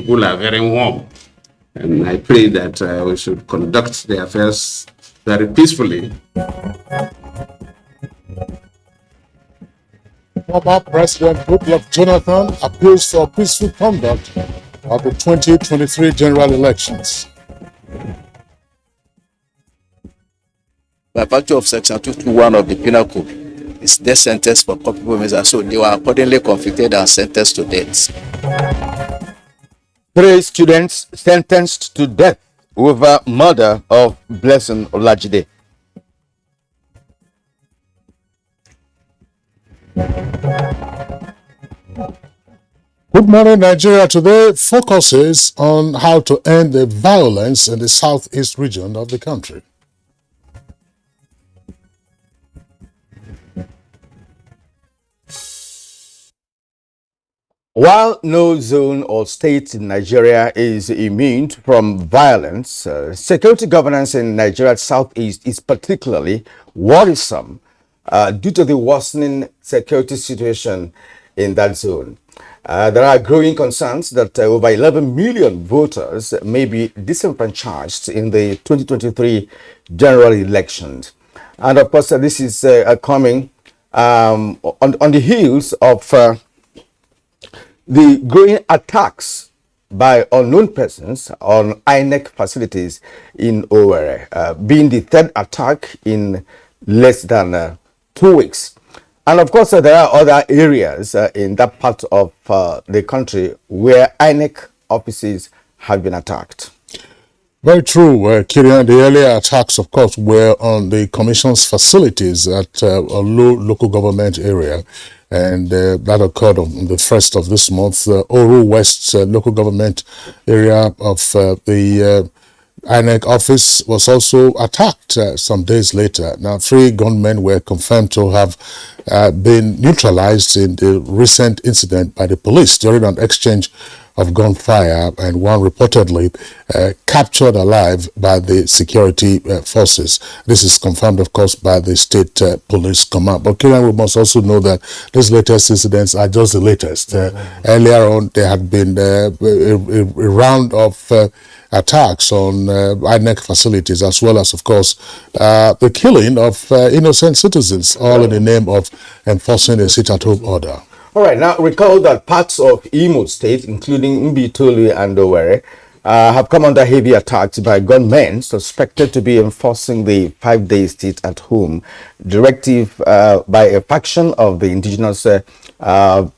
people are very warm. And I pray that we should conduct the affairs very peacefully. Former President Goodluck Jonathan appeals for peaceful conduct of the 2023 general elections. By virtue of Section 221 of the Penal Code, it's death sentence for culpable measures, so they were accordingly convicted and sentenced to death. 3 students sentenced to death over murder of Blessing Olajide. Good morning, Nigeria today focuses on how to end the violence in the southeast region of the country. While no zone or state in Nigeria is immune from violence, security governance in Nigeria's southeast is particularly worrisome due to the worsening security situation in that zone. There are growing concerns that over 11 million voters may be disenfranchised in the 2023 general elections. And of course, this is coming on the heels of the growing attacks by unknown persons on INEC facilities in Owerri, being the third attack in less than 2 weeks. And of course, there are other areas in that part of the country where INEC offices have been attacked. Very true, Kirian. The earlier attacks, of course, were on the Commission's facilities at a local government area. And that occurred on the 1st of this month. Oru West local government area of the INEC office was also attacked some days later. Now, 3 gunmen were confirmed to have been neutralized in the recent incident by the police during an exchange of gunfire, and one reportedly captured alive by the security forces. This is confirmed, of course, by the state police command. But Kieran, we must also know that these latest incidents are just the latest. Earlier on, there had been a round of attacks on INEC facilities, as well as, of course, the killing of innocent citizens, all in the name of enforcing a sit-at-home order. All right, now recall that parts of Imo State, including Mbitoli and Owerri, have come under heavy attacks by gunmen suspected to be enforcing the 5-day stay-at-home directive by a faction of the indigenous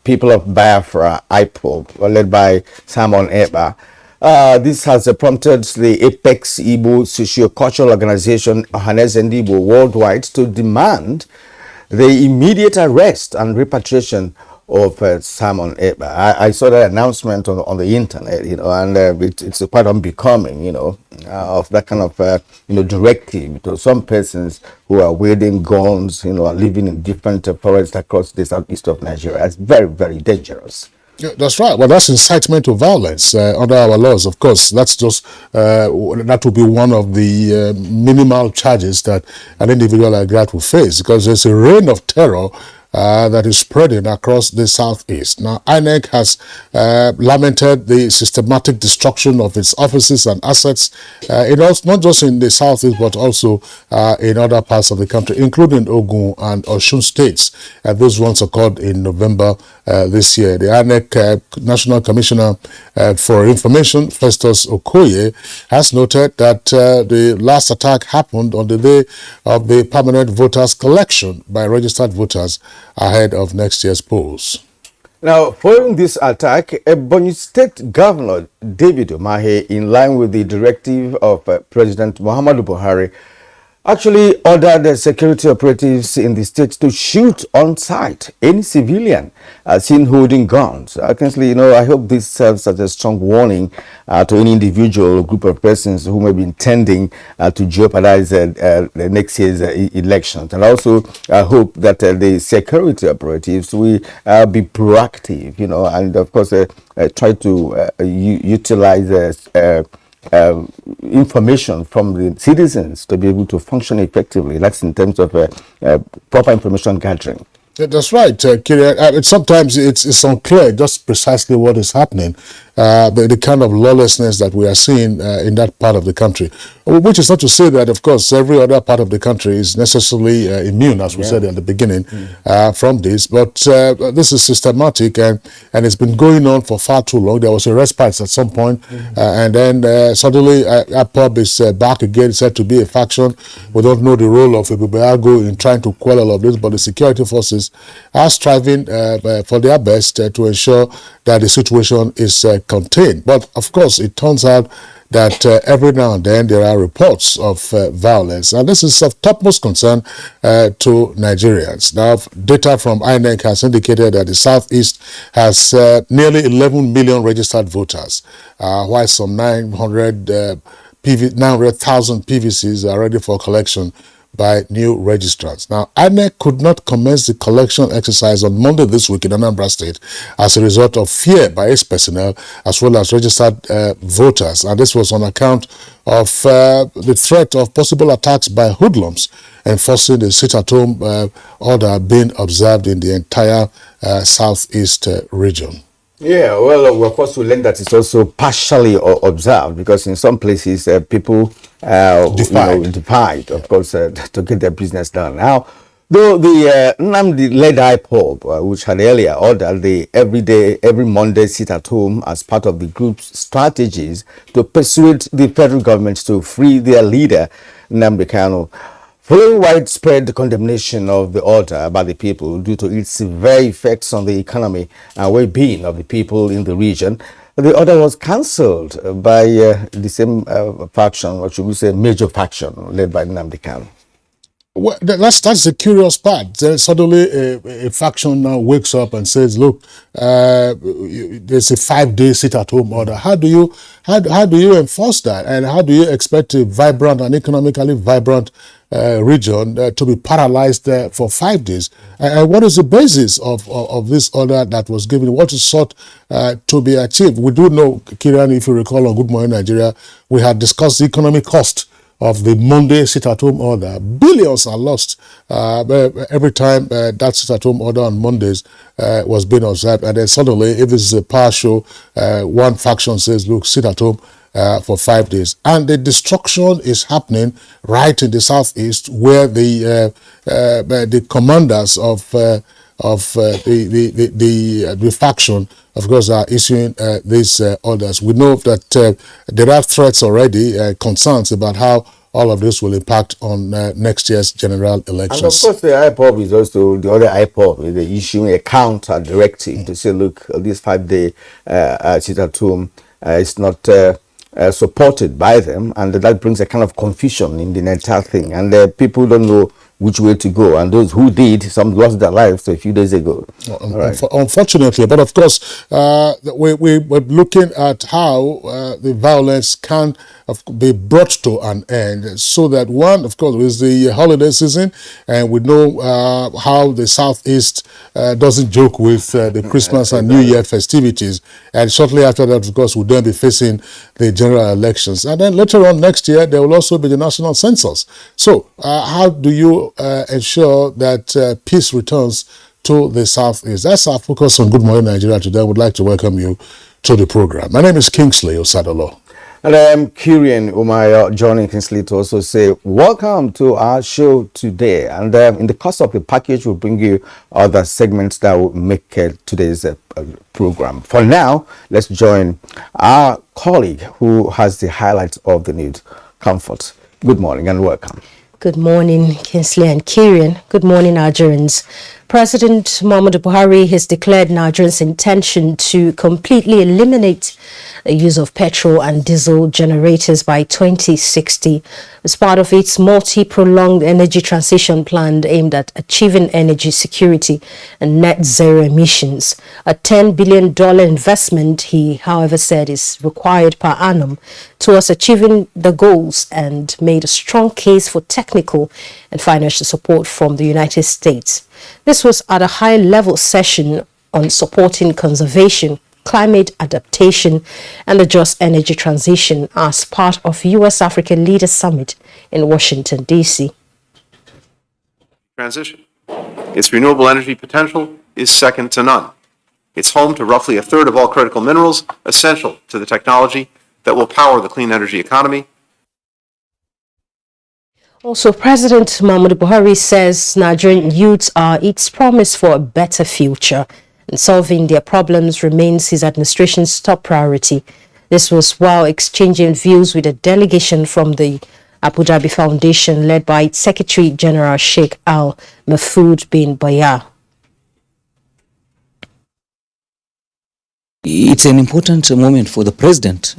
people of Biafra, IPOB, led by Simon Ekpa. This has prompted the Apex Igbo socio-cultural organization Ohaneze Ndigbo worldwide to demand the immediate arrest and repatriation of Simon Ekpa. I saw that announcement on the internet, and it's quite unbecoming, of that kind of, directive to some persons who are wielding guns, are living in different forests across the southeast of Nigeria. It's very, very dangerous. Yeah, that's right. Well, that's incitement to violence under our laws. Of course, that's just that will be one of the minimal charges that an individual like that will face, because there's a reign of terror that is spreading across the southeast. Now, INEC has lamented the systematic destruction of its offices and assets, not just in the southeast, but also in other parts of the country, including Ogun and Osun states. Those ones occurred in November this year. The INEC National Commissioner for Information, Festus Okoye, has noted that the last attack happened on the day of the permanent voters collection by registered voters ahead of next year's polls. Now, following this attack, Ebonyi State Governor David Umahi, in line with the directive of President Muhammadu Buhari, actually ordered the security operatives in the state to shoot on sight any civilian seen holding guns. I hope this serves as a strong warning to any individual or group of persons who may be intending to jeopardize the next year's elections. And also, I hope that the security operatives will be proactive, and of course, try to utilize information from the citizens to be able to function effectively. That's in terms of proper information gathering. That's right, Kirian. Sometimes it's unclear just precisely what is happening, the kind of lawlessness that we are seeing in that part of the country. Which is not to say that, of course, every other part of the country is necessarily immune, as we said at the beginning, from this. But this is systematic, and it's been going on for far too long. There was a respite at some point, and then suddenly IPOB is back again, said to be a faction. We don't know the role of Ibubeago in trying to quell all of this, but the security forces are striving for their best to ensure that the situation is contained. But of course, it turns out that every now and then there are reports of violence, and this is of topmost concern to Nigerians. Now, data from INEC has indicated that the Southeast has nearly 11 million registered voters, while some 900,000 PVCs are ready for collection by new registrants. Now, INEC could not commence the collection exercise on Monday this week in Anambra State as a result of fear by its personnel as well as registered voters. And this was on account of the threat of possible attacks by hoodlums enforcing the sit-at-home order being observed in the entire Southeast region. Yeah, well, of course, we learned that it's also partially observed because in some places people defied, of course, to get their business done. Now, though the Nnamdi-led IPOB, which had earlier ordered the every Monday sit-at-home as part of the group's strategies to persuade the federal government to free their leader, Nnamdi Kanu, following widespread condemnation of the order by the people due to its severe effects on the economy and well-being of the people in the region, the order was cancelled by the same faction, or should we say major faction, led by Nnamdi Kanu. Well, that's the curious part. Then suddenly a faction now wakes up and says, look, there's a 5-day sit-at-home order. How do you enforce that? And how do you expect a vibrant and economically vibrant region to be paralyzed for 5 days? And what is the basis of this order that was given? What is sought to be achieved? We do know, Kirian, if you recall on Good Morning Nigeria, we had discussed the economic cost of the Monday sit-at-home order. Billions are lost every time that sit-at-home order on Mondays was being observed. And then suddenly, if this is a power show, one faction says, look, sit at home for 5 days. And the destruction is happening right in the Southeast, where the commanders of the faction, of course, are issuing these orders. We know that there are threats already, concerns about how all of this will impact on next year's general elections. And of course, the IPOB is also, the other IPOB, they're issuing a counter directive to say, look, this 5-day sit-at-home is not supported by them, and that brings a kind of confusion in the entire thing. And people don't know which way to go, and those who did, some lost their lives a few days ago. Unfortunately, but of course, we're looking at how the violence can be brought to an end, so that one, of course, is the holiday season, and we know how the Southeast doesn't joke with the Christmas and New Year festivities, and shortly after that, of course, we'll then be facing the general elections, and then later on next year, there will also be the national census. So, how do you ensure that peace returns to the Southeast? That's our focus on Good Morning Nigeria today. I would like to welcome you to the program. My name is Kingsley Osadolo. And I am Kirian Umayo, joining Kingsley to also say welcome to our show today. And in the course of the package, we'll bring you other segments that will make today's program. For now, let's join our colleague who has the highlights of the news. Comfort. Good morning and welcome. Good morning, Kingsley and Kirian. Good morning, Nigerians. President Muhammadu Buhari has declared Nigerians' intention to completely eliminate the use of petrol and diesel generators by 2060 as part of its multi-pronged energy transition plan aimed at achieving energy security and net zero emissions. A $10 billion investment, he, however, said is required per annum towards achieving the goals, and made a strong case for technical and financial support from the United States. This was at a high-level session on supporting conservation, climate adaptation, and the just energy transition as part of U.S.-African Leaders Summit in Washington, D.C. Transition. Its renewable energy potential is second to none. It's home to roughly a third of all critical minerals essential to the technology that will power the clean energy economy. Also, President Muhammadu Buhari says Nigerian youths are its promise for a better future, and solving their problems remains his administration's top priority. This was while exchanging views with a delegation from the Abuja Foundation led by its Secretary General Sheikh Al Mahfoud bin Bayah. It's an important moment for the president,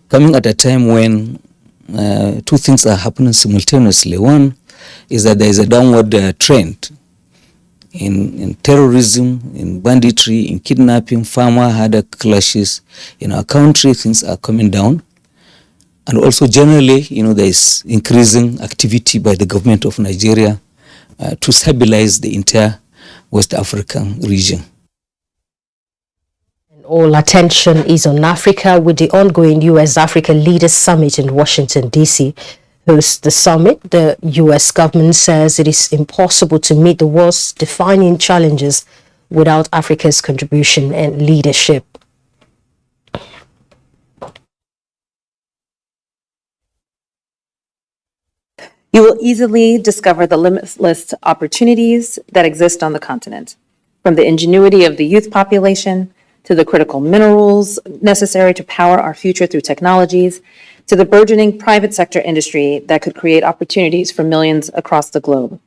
coming at a time when two things are happening simultaneously. One is that there is a downward trend in terrorism, in banditry, in kidnapping, farmer-herder clashes. In our country, things are coming down. And also generally, there is increasing activity by the government of Nigeria to stabilize the entire West African region. All attention is on Africa, with the ongoing U.S.-Africa Leaders Summit in Washington, D.C. Hosts the summit, the U.S. government says it is impossible to meet the world's defining challenges without Africa's contribution and leadership. You will easily discover the limitless opportunities that exist on the continent, from the ingenuity of the youth population to the critical minerals necessary to power our future through technologies, to the burgeoning private sector industry that could create opportunities for millions across the globe.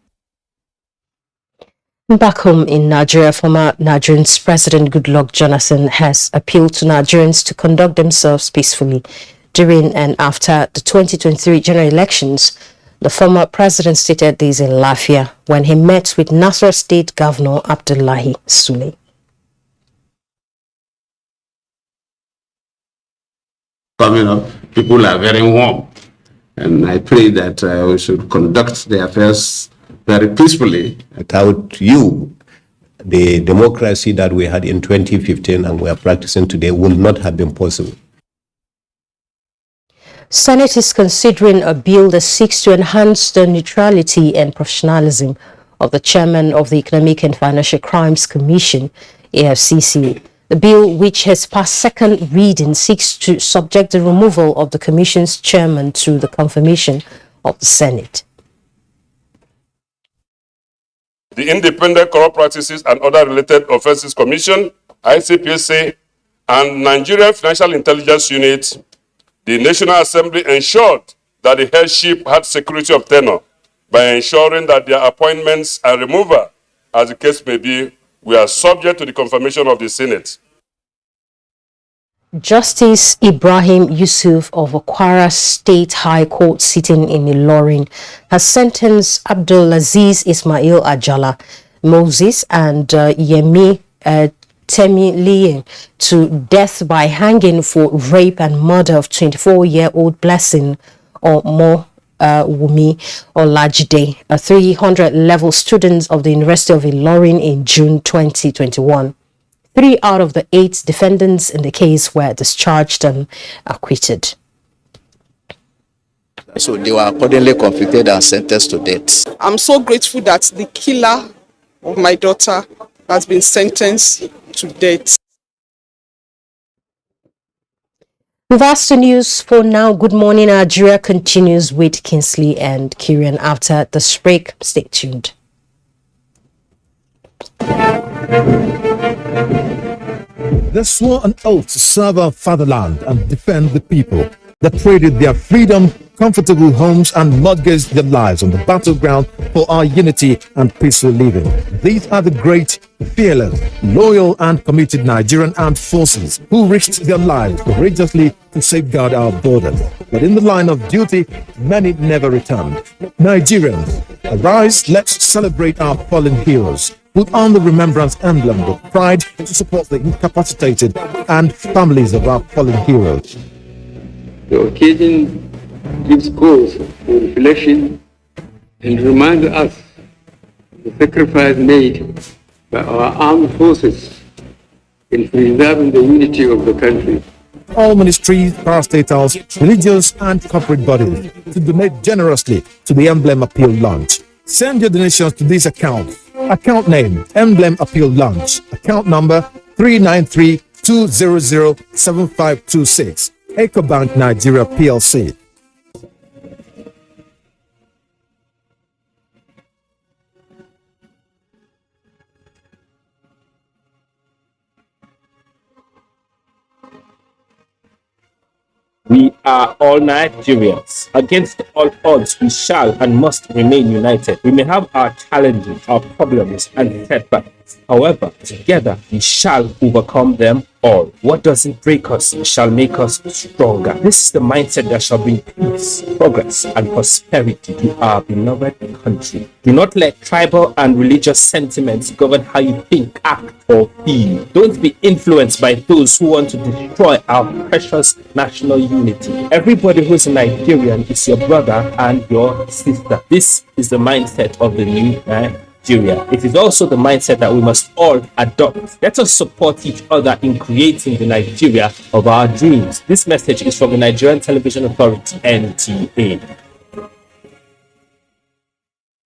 Back home in Nigeria, former Nigerian's President Goodluck Jonathan has appealed to Nigerians to conduct themselves peacefully during and after the 2023 general elections. The former president stated this in Lafia when he met with Nasarawa State Governor Abdullahi Sule. Coming up, people are very warm, and I pray that we should conduct the affairs very peacefully. Without you, the democracy that we had in 2015 and we are practicing today would not have been possible. Senate is considering a bill that seeks to enhance the neutrality and professionalism of the chairman of the Economic and Financial Crimes Commission, EFCC. The bill, which has passed second reading, seeks to subject the removal of the Commission's chairman to the confirmation of the Senate. The Independent Corrupt Practices and Other Related Offences Commission, ICPC, and Nigerian Financial Intelligence Unit, the National Assembly ensured that the headship had security of tenure by ensuring that their appointments and removal, as the case may be, were subject to the confirmation of the Senate. Justice Ibrahim Yusuf of Kwara State High Court sitting in Ilorin has sentenced Abdulaziz Ismail Ajala, Moses and Yemi Temiliye to death by hanging for rape and murder of 24-year-old Blessing Wumi Olajide, a 300-level student of the University of Ilorin in June 2021. 3 out of the 8 defendants in the case were discharged and acquitted. So they were accordingly convicted and sentenced to death. I'm so grateful that the killer of my daughter has been sentenced to death. That's the news for now. Good morning, Nigeria continues with Kingsley and Kieran after the break. Stay tuned. They swore an oath to serve our fatherland and defend the people. They traded their freedom, comfortable homes, and mortgaged their lives on the battleground for our unity and peaceful living. These are the great, fearless, loyal, and committed Nigerian armed forces who risked their lives courageously to safeguard our borders. But in the line of duty, many never returned. Nigerians, arise, let's celebrate our fallen heroes. Put on the remembrance emblem with pride to support the incapacitated and families of our fallen heroes. The occasion gives cause for reflection and reminds us of the sacrifice made by our armed forces in preserving the unity of the country. All ministries, parastatals, religious and corporate bodies to donate generously to the emblem appeal launch. Send your donations to this account. Account name, Emblem Appeal Lounge. Account number 393-200-7526. EcoBank Nigeria PLC. We are all Nigerians. Against all odds, we shall and must remain united. We may have our challenges, our problems, and setbacks. However, together we shall overcome them all. What doesn't break us shall make us stronger. This is the mindset that shall bring peace, progress, and prosperity to our beloved country. Do not let tribal and religious sentiments govern how you think, act, or feel. Don't be influenced by those who want to destroy our precious national unity. Everybody who is a Nigerian is your brother and your sister. This is the mindset of the new Nigeria. It is also the mindset that we must all adopt. Let us support each other in creating the Nigeria of our dreams. This message is from the Nigerian Television Authority, NTA.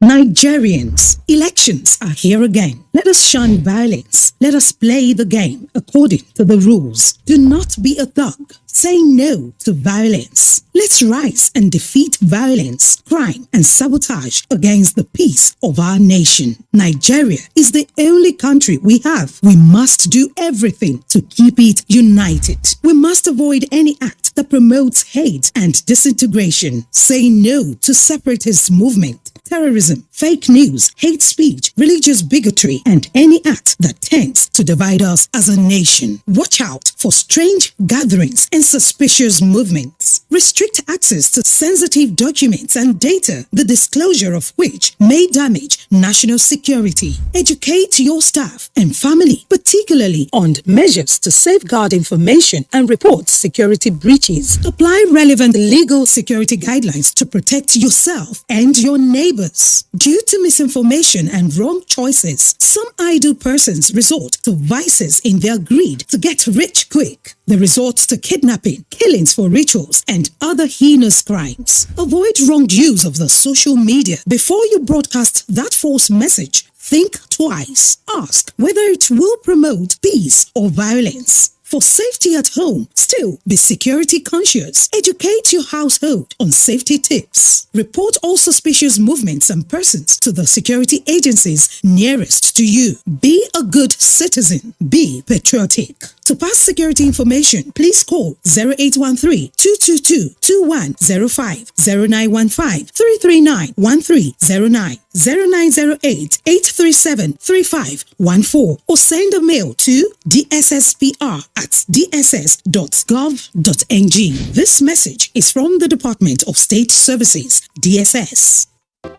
Nigerians, elections are here again. Let us shun violence. Let us play the game according to the rules. Do not be a thug. Say no to violence. Let's rise and defeat violence, crime, and sabotage against the peace of our nation. Nigeria is the only country we have. We must do everything to keep it united. We must avoid any act that promotes hate and disintegration. Say no to separatist movement, terrorism, fake news, hate speech, religious bigotry, and any act that tends to divide us as a nation. Watch out for strange gatherings and suspicious movements. Restrict access to sensitive documents and data, the disclosure of which may damage national security. Educate your staff and family, particularly on measures to safeguard information and report security breaches. Apply relevant legal security guidelines to protect yourself and your neighbors. Due to misinformation and wrong choices, some idle persons resort to vices in their greed to get rich quick. They resort to kidnapping, killings for rituals, and other heinous crimes. Avoid wrong use of the social media. Before you broadcast that false message, think twice. Ask whether it will promote peace or violence. For safety at home, still be security conscious. Educate your household on safety tips. Report all suspicious movements and persons to the security agencies nearest to you. Be a good citizen. Be patriotic. To pass security information, please call 0813-222-2105, 0915-339-1309, 0908-837-3514, or send a mail to dsspr@dss.gov.ng. This message is from the Department of State Services, DSS.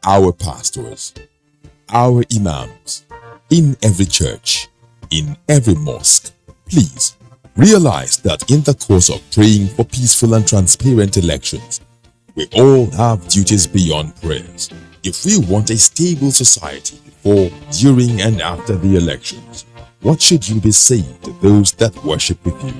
Our pastors, our imams, in every church, in every mosque, please realize that in the course of praying for peaceful and transparent elections, we all have duties beyond prayers. If we want a stable society before, during, and after the elections, what should you be saying to those that worship with you?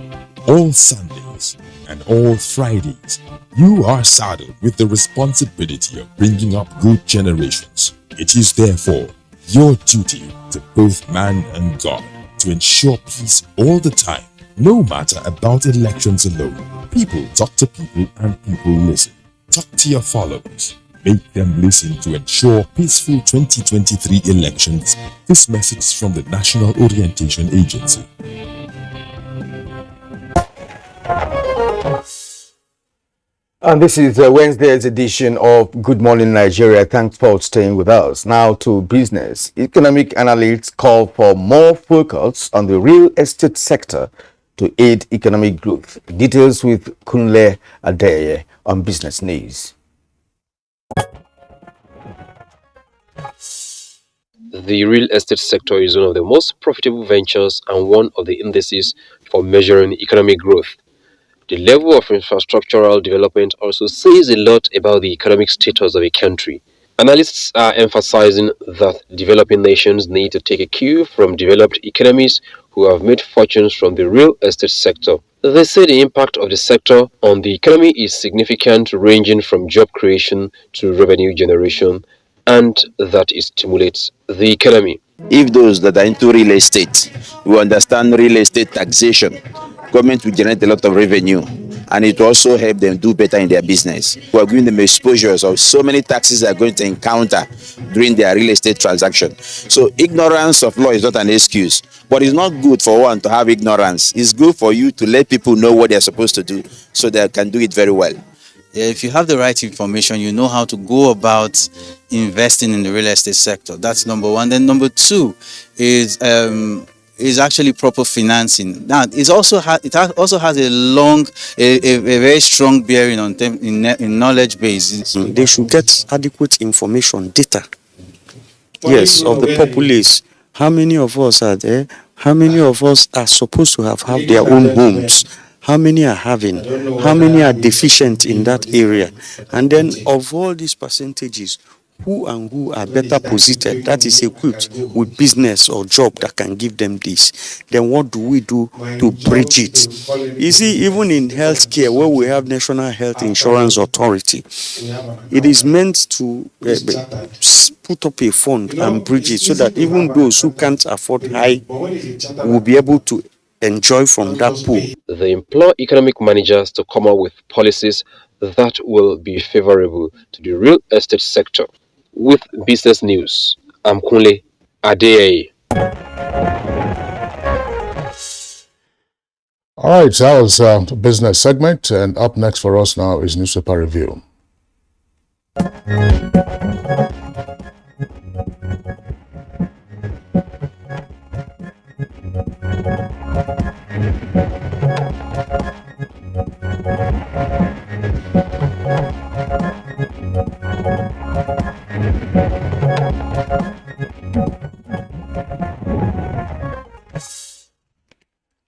All Sundays and all Fridays, you are saddled with the responsibility of bringing up good generations. It is therefore your duty to both man and God to ensure peace all the time, no matter about elections alone. People talk to people and people listen. Talk to your followers. Make them listen to ensure peaceful 2023 elections. This message is from the National Orientation Agency. And this is Wednesday's edition of Good Morning Nigeria. Thanks for staying with us. Now to business. Economic analysts call for more focus on the real estate sector to aid economic growth. Details with Kunle Adeye on Business News. The real estate sector is one of the most profitable ventures and one of the indices for measuring economic growth. The level of infrastructural development also says a lot about the economic status of a country. Analysts are emphasizing that developing nations need to take a cue from developed economies who have made fortunes from the real estate sector. They say the impact of the sector on the economy is significant, ranging from job creation to revenue generation, and that it stimulates the economy. If those that are into real estate, we understand real estate taxation, government will generate a lot of revenue, and it will also help them do better in their business. We are giving them exposures of so many taxes they are going to encounter during their real estate transaction. So ignorance of law is not an excuse, but it's not good for one to have ignorance. It's good for you to let people know what they're supposed to do so they can do it very well. If you have the right information, you know how to go about investing in the real estate sector. That's number one. Then number two is actually proper financing. Now, it also has a very strong bearing on them in knowledge base. They should get adequate information, data. Yes, of the populace. How many of us are there? How many of us are supposed to have their own homes? How many are having? How many are deficient in that area? And then of all these percentages, who are better positioned, that is equipped with business or job that can give them this? Then what do we do to bridge it? You see, even in healthcare, where we have National Health Insurance Authority, it is meant to put up a fund and bridge it so that even those who can't afford high will be able to enjoy from that pool. They implore economic managers to come up with policies that will be favorable to the real estate sector. With Business News, I'm Kunle Adeyeye. All right, so that was the business segment, and up next for us now is newspaper review.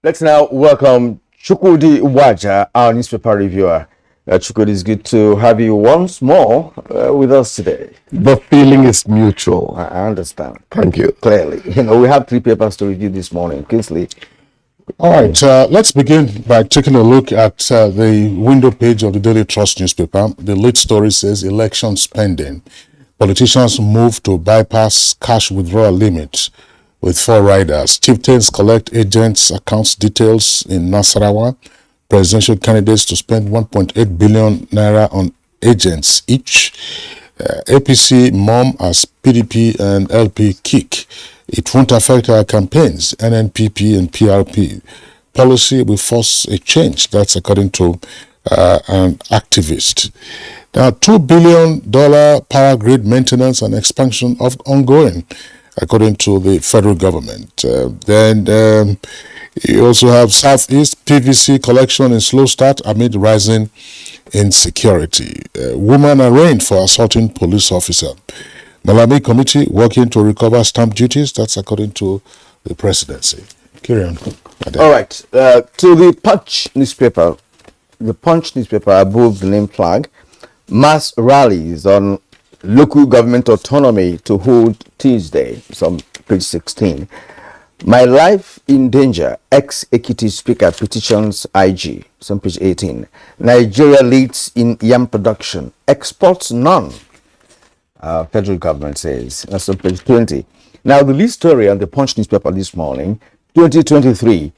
Let's now welcome Chukwudi Waja, our newspaper reviewer. Chukwudi, it's good to have you once more with us today. The feeling is mutual. I understand. Thank you. Clearly. We have 3 papers to review this morning. Kingsley. All right, let's begin by taking a look at the window page of the Daily Trust newspaper. The lead story says election spending. Politicians move to bypass cash withdrawal limits with 4 riders. Chieftains collect agents' accounts details in Nasarawa. Presidential candidates to spend 1.8 billion naira on agents each. APC mom as PDP and LP kick. It won't affect our campaigns. NNPP and PRP policy will force a change. That's according to an activist. Now, $2 billion power grid maintenance and expansion of ongoing, according to the federal government. Then you also have Southeast PVC collection in slow start amid rising insecurity. Woman arraigned for assaulting police officer. Malami committee working to recover stamp duties. That's according to the presidency. Carry on. All right. To the Punch newspaper. The Punch newspaper above the name flag. Mass rallies on local government autonomy to hold Tuesday. It's on page 16. My life in danger. Ex-Ekiti speaker petitions IG. It's on page 18. Nigeria leads in yam production. Exports none. Federal government says. That's on page 20. Now, the lead story on the Punch newspaper this morning, 2023,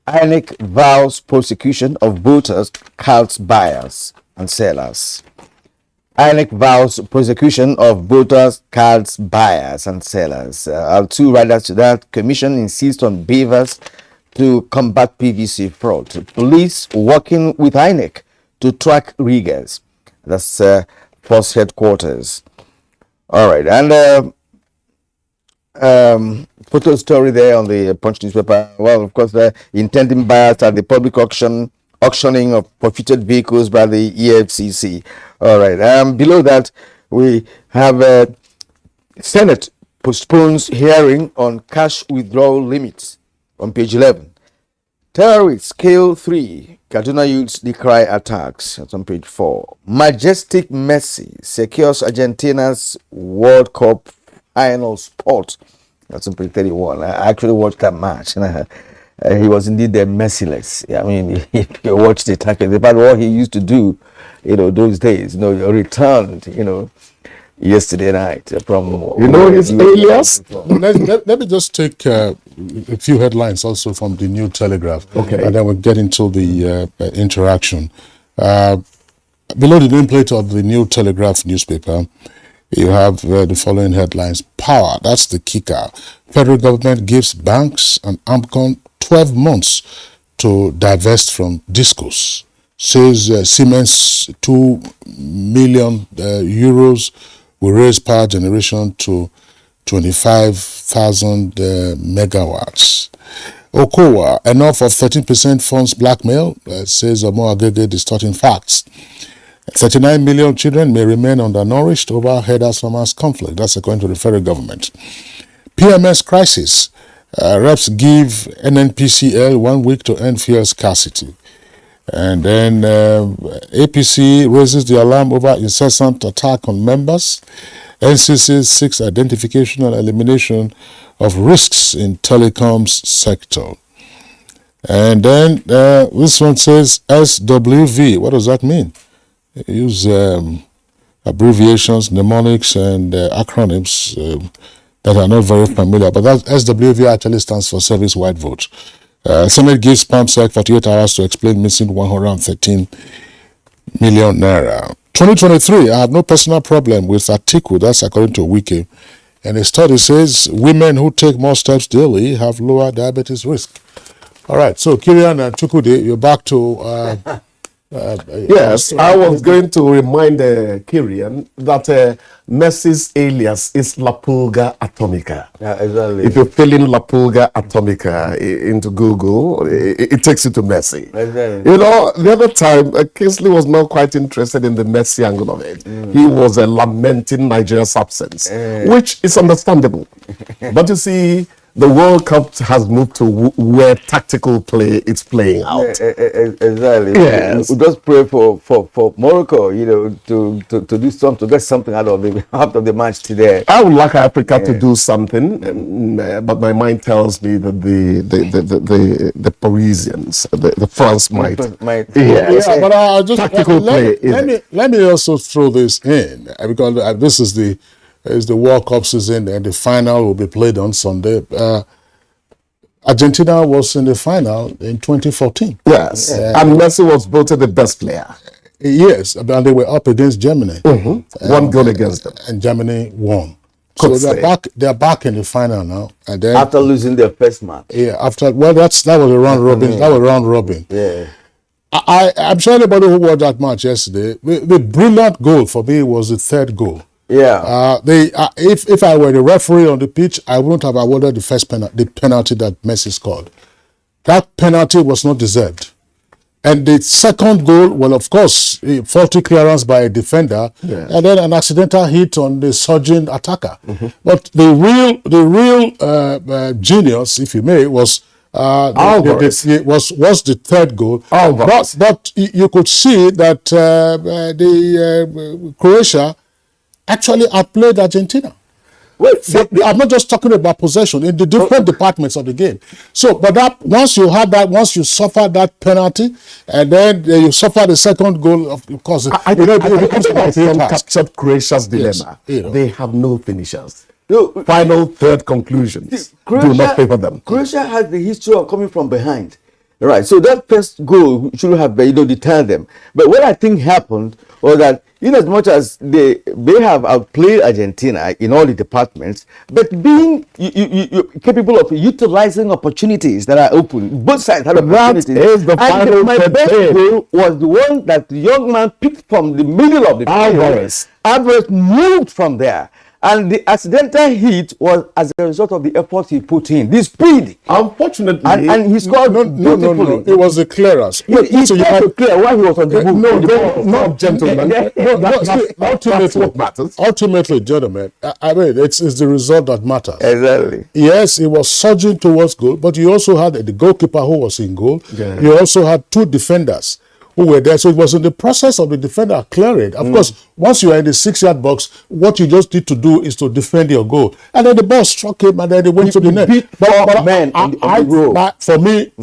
INEC vows prosecution of voters, cards buyers and sellers. INEC vows prosecution of voters, cards buyers and sellers. Our 2 riders to that commission insist on beavers to combat PVC fraud. Police working with INEC to track riggers. That's Force headquarters. All right, and photo story there on the Punch newspaper. Well, of course, the intending buyers at the public auctioning of profited vehicles by the EFCC. All right, below that, we have Senate postpones hearing on cash withdrawal limits on page 11. Terrorists kill 3. Kaduna youths decry attacks. That's on page 4. Majestic Messi secures Argentina's World Cup final spot. That's on page 31. I actually watched that match. He was indeed merciless. I mean, if you watch the about what he used to do, those days, returned, yesterday night from his alias. Let me just take a few headlines also from the New Telegraph. Okay. And then we'll get into the interaction. Below the nameplate of the New Telegraph newspaper, you have the following headlines. Power, that's the kicker. Federal government gives banks and AMCON 12 months to divest from discos. Says Siemens 2 million euros will raise power generation to 25,000 megawatts. Okowa, enough of 13% funds blackmail, says Omo Agege distorting facts. 39 million children may remain undernourished over herders farmers conflict. That's according to the federal government. PMS crisis. Reps give NNPCL 1 week to end fuel scarcity. And then APC raises the alarm over incessant attack on members. NCC seeks identification and elimination of risks in telecoms sector. And then this one says SWV. What does that mean? They use abbreviations, mnemonics, and acronyms that are not very familiar. But that SWV actually stands for Service Wide Vote. Senate gives PAMSEC 48 hours to explain missing 113 million naira. 2023, I have no personal problem with Atiku. That's according to Wiki. And a study says women who take more steps daily have lower diabetes risk. All right, so Kirian and Chukwudi, you're back to... yes, I was going to remind Kirian that Messi's alias is La Pulga Atomica. Yeah, exactly. If you fill in La Pulga Atomica into Google, it takes you to Messi. Exactly. You know, the other time, Kingsley was not quite interested in the Messi angle of it. He was lamenting Nigeria's absence, which is understandable. But you see, the World Cup has moved to where tactical play is playing out. Exactly. Yes. We just pray for Morocco, to do something, to get something out of the match today. I would like Africa to do something, but my mind tells me that the Parisians, the France might. Yes. Yeah, but I just tactical play. Let me also throw this in because this is the World Cup season, and the final will be played on Sunday. Argentina was in the final in 2014. Yes, and Messi was voted the best player. Yes, and they were up against Germany. One goal against them, and Germany won. So they're back in the final now. And then after losing their first match. Yeah, that was a round robin. That was round robin. Yeah. I'm sure anybody who watched that match yesterday, the brilliant goal for me was the third goal. Yeah. If I were the referee on the pitch, I wouldn't have awarded the penalty that Messi scored. That penalty was not deserved. And the second goal, well, of course, a faulty clearance by a defender, and then an accidental hit on the surging attacker. But the real genius, if you may, was the third goal. But you could see that Croatia actually outplayed Argentina. I'm not just talking about possession in the different departments of the game. So, but once you suffer that penalty, and then you suffer the second goal, of course, it becomes about captured Croatia's dilemma. Yes, they have no finishers. Final third conclusions do not favor them. Croatia has the history of coming from behind. Right, so that first goal should have deterred them. But what I think happened was that in as much as they have outplayed Argentina in all the departments, but being capable of utilizing opportunities that are open, both sides had opportunities. And my best goal was the one that the young man picked from the middle of the field. Alvarez moved from there. And the accidental hit was as a result of the effort he put in, the speed. Unfortunately, and he scored beautifully. No. It was the clearance. He tried to clear while he was on the move. No, gentlemen. Ultimately, gentlemen, I mean, it's the result that matters. Exactly. Yes, it was surging towards goal, but you also had the goalkeeper who was in goal. Yeah. You also had two defenders who were there. So it was in the process of the defender clearing. Of course, once you are in the 6-yard box, what you just need to do is to defend your goal. And then the ball struck him, and then they went to the net. For me,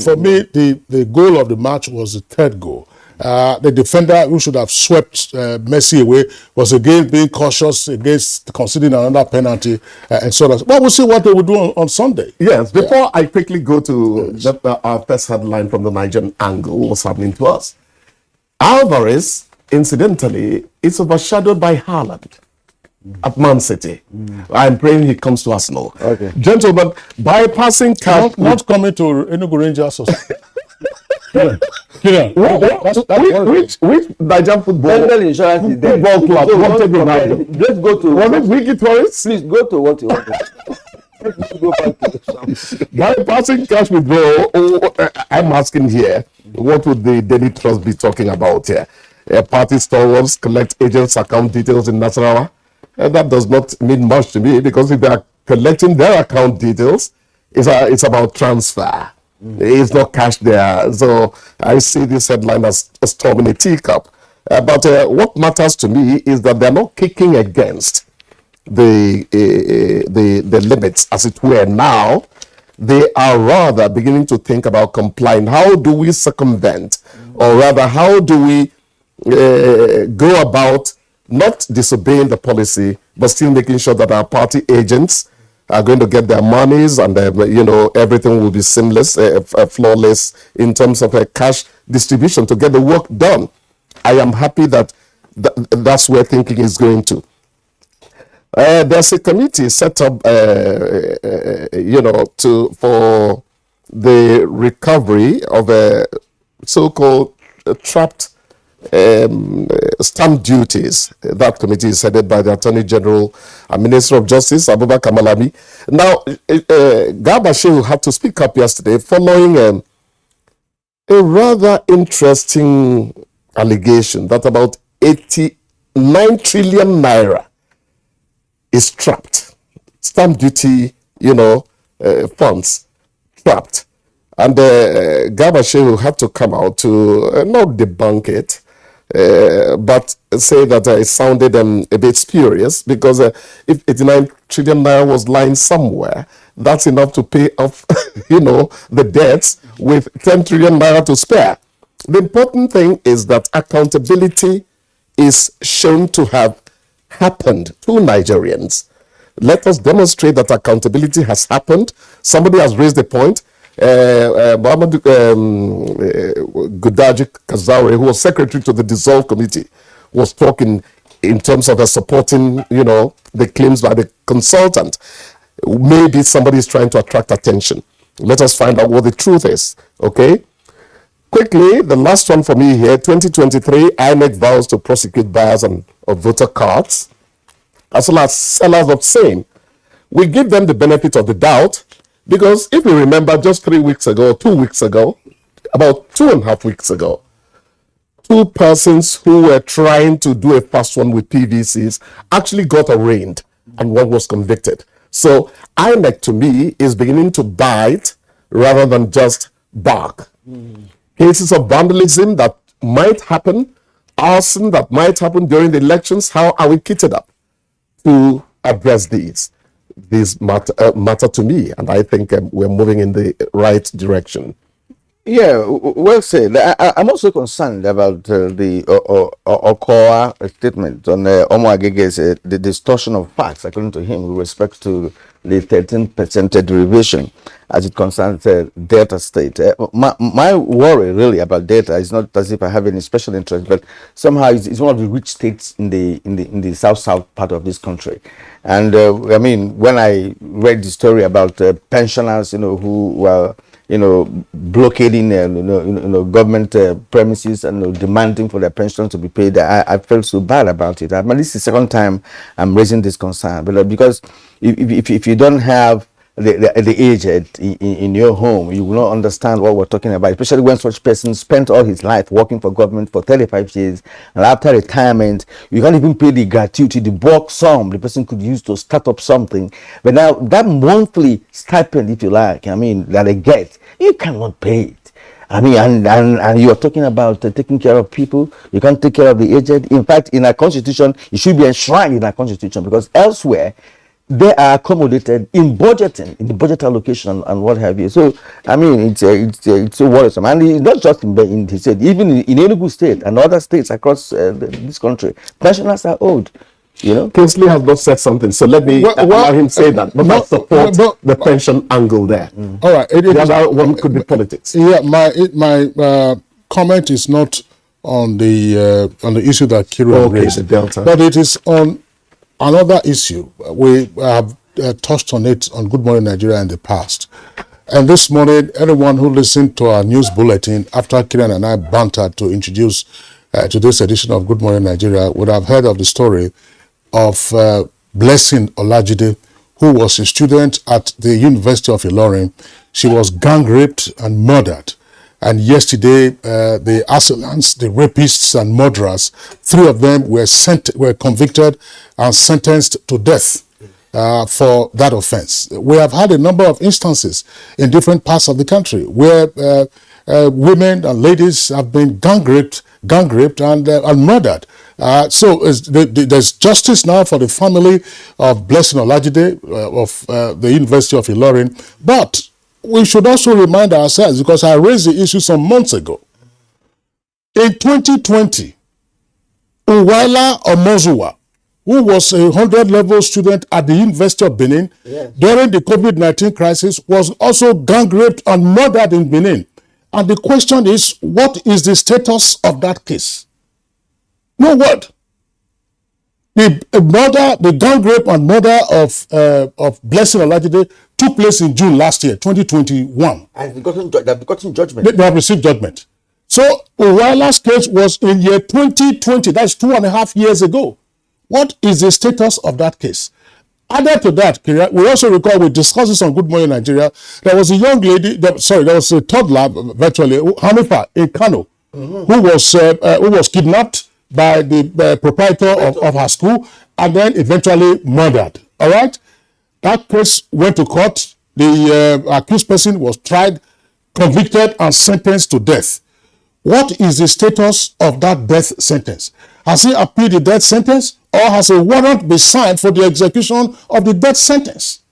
the goal of the match was the third goal. The defender who should have swept Messi away was again being cautious against conceding another penalty and so on. Well, we'll see what they will do on Sunday. Yes, before I quickly go to our first headline from the Nigerian angle, what's happening to us? Alvarez, incidentally, is overshadowed by Haaland at Man City. I'm praying he comes to Arsenal. Okay. Gentlemen, bypassing cash... Not coming to Enugu Rangers. Which Nigerian football Insurance is there. football club So, wanted let's Ronaldo? go to. Was it Wiki Torres? Please go to what you want. Go back to Bypassing cash withdrawal, I'm asking here, what would the Daily Trust be talking about here? Party stalwarts collect agents' account details in Nasarawa? That does not mean much to me, because if they are collecting their account details, it's about transfer. It's not cash there. So I see this headline as a storm in a teacup. But what matters to me is that they're not kicking against the limits, as it were. Now they are rather beginning to think about complying. How do we circumvent, or rather, how do we go about not disobeying the policy, but still making sure that our party agents are going to get their monies, and everything will be seamless, flawless in terms of cash distribution to get the work done. I am happy that that's where thinking is going to. There's a committee set up, for the recovery of so-called trapped stamp duties. That committee is headed by the Attorney General and Minister of Justice, Abubakar Malami. Now, Garba Shehu had to speak up yesterday following a rather interesting allegation that about 89 trillion naira is trapped. Stamp duty, funds trapped. And Garba Shehu had to come out to not debunk it, but say that it sounded a bit spurious, because if 89 trillion naira was lying somewhere, that's enough to pay off, the debts with 10 trillion naira to spare. The important thing is that accountability is shown to have happened to Nigerians. Let us demonstrate that accountability has happened. Somebody has raised the point. Muhammad Gudaji Kazaure, who was secretary to the dissolved committee, was talking in terms of supporting, the claims by the consultant. Maybe somebody is trying to attract attention. Let us find out what the truth is, okay? Quickly, the last one for me here, 2023, INEC vows to prosecute buyers of voter cards, as well as sellers of same. We give them the benefit of the doubt, because if you remember, just 3 weeks ago, 2 weeks ago, about 2.5 weeks ago, two persons who were trying to do a fast one with PVCs actually got arraigned, and one was convicted. So INEC, to me, is beginning to bite rather than just bark. Cases of vandalism that might happen, arson that might happen during the elections, how are we kitted up to address these? These matter to me, and I think we're moving in the right direction. Yeah, well said. I'm also concerned about the Okoa statement on Omo Agege's the distortion of facts, according to him, with respect to the 13% derivation as it concerns Delta State. My worry really about Delta is not as if I have any special interest, but somehow it's one of the rich states in the south part of this country. And I mean, when I read the story about pensioners, who were blockading government premises and demanding for their pension to be paid, I felt so bad about it. I mean, this is the second time I'm raising this concern, but because if you don't have the aged in your home, you will not understand what we're talking about, especially when such person spent all his life working for government for 35 years, and after retirement, you can't even pay the gratuity, the bulk sum the person could use to start up something. But now that monthly stipend, if you like, I mean, that they get, you cannot pay it. I mean, and you're talking about taking care of people. You can't take care of the aged. In fact, in our constitution, it should be enshrined in our constitution, because elsewhere, they are accommodated in budgeting, in the budget allocation and what have you. So, I mean, it's so worrisome. And it's not just in the state, even in Enugu state and other states across this country, pensioners are owed. You know, Kingsley has not said something, so let me allow him say that. But I support the pension angle there. All right, the other one could be politics. Yeah, my comment is not on the issue that Kirian raised, the Delta, but it is on another issue. We have touched on it on Good Morning Nigeria in the past. And this morning, anyone who listened to our news bulletin after Kirian and I bantered to introduce today's edition of Good Morning Nigeria would have heard of the story of Blessing Olajide, who was a student at the University of Ilorin. She was gang raped and murdered. And yesterday, the assailants, the rapists and murderers, 3 of them were convicted and sentenced to death for that offense. We have had a number of instances in different parts of the country where women and ladies have been gang raped and murdered. So there's justice now for the family of Blessing Olajide of the University of Ilorin. But we should also remind ourselves, because I raised the issue some months ago. In 2020, Uwaila Omozuwa, who was a 100-level student at the University of Benin during the COVID-19 crisis, was also gang raped and murdered in Benin. And the question is, what is the status of that case? No word. The gang rape and murder of Blessing Olajide took place in June last year, 2021. And they've gotten judgment. They have received judgment. So Uwaila's case was in year 2020. That's 2.5 years ago. What is the status of that case? Added to that, we also recall we discussed this on Good Morning Nigeria. There was a young lady, there was a toddler, virtually, Hanifa in Kano, who was kidnapped by the proprietor of her school and then eventually murdered. All right? That case went to court. The accused person was tried, convicted, and sentenced to death. What is the status of that death sentence? Has he appealed the death sentence, or has a warrant been signed for the execution of the death sentence?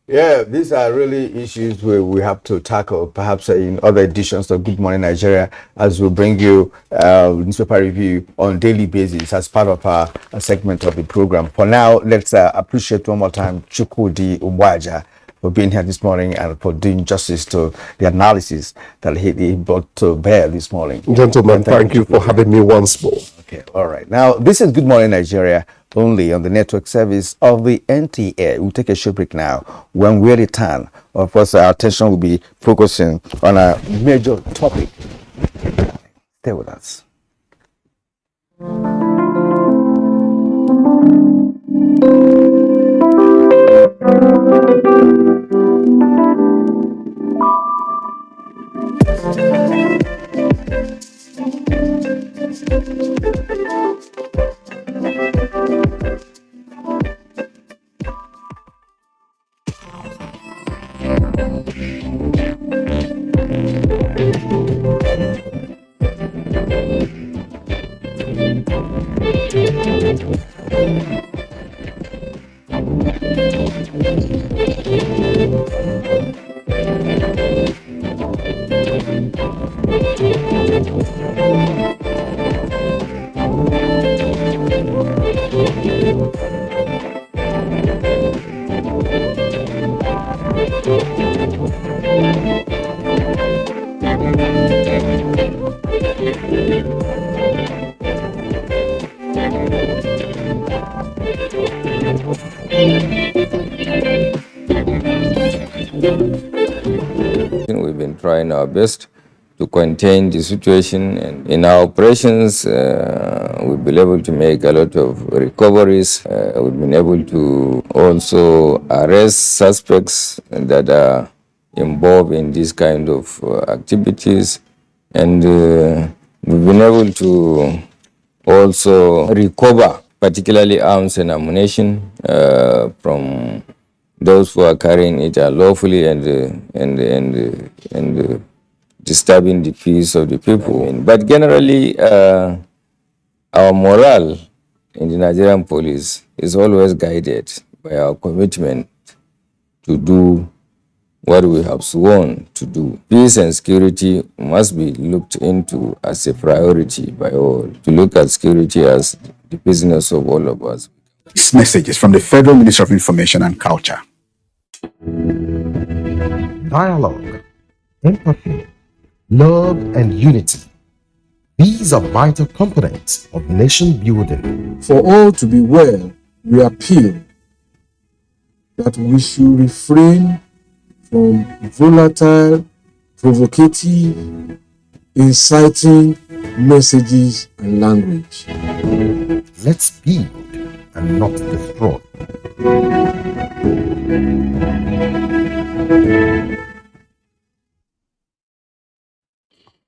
Yeah, these are really issues where we have to tackle, perhaps in other editions of Good Morning Nigeria, as we bring you newspaper review on daily basis as part of a segment of the program. For now, let's appreciate one more time Chukwudi Umwaja for being here this morning and for doing justice to the analysis that he brought to bear this morning. Gentlemen, thank you for having me once more. Okay, all right. Now, this is Good Morning Nigeria, only on the network service of the NTA. We'll take a short break now. When we return, of course, our attention will be focusing on a major topic. Stay with us. We've been trying our best to contain the situation, and in our operations we've been able to make a lot of recoveries. We've been able to also arrest suspects that are involved in this kind of activities, and we've been able to also recover particularly arms and ammunition from those who are carrying it unlawfully and disturbing the peace of the people. But generally, our morale in the Nigerian police is always guided by our commitment to do what we have sworn to do. Peace and security must be looked into as a priority by all, to look at security as the business of all of us. This message is from the Federal Ministry of Information and Culture. Dialogue, empathy, love, and unity. These are vital components of nation building. For all to be well, we appeal that we should refrain from volatile, provocative, inciting messages and language. Let's build and not destroy.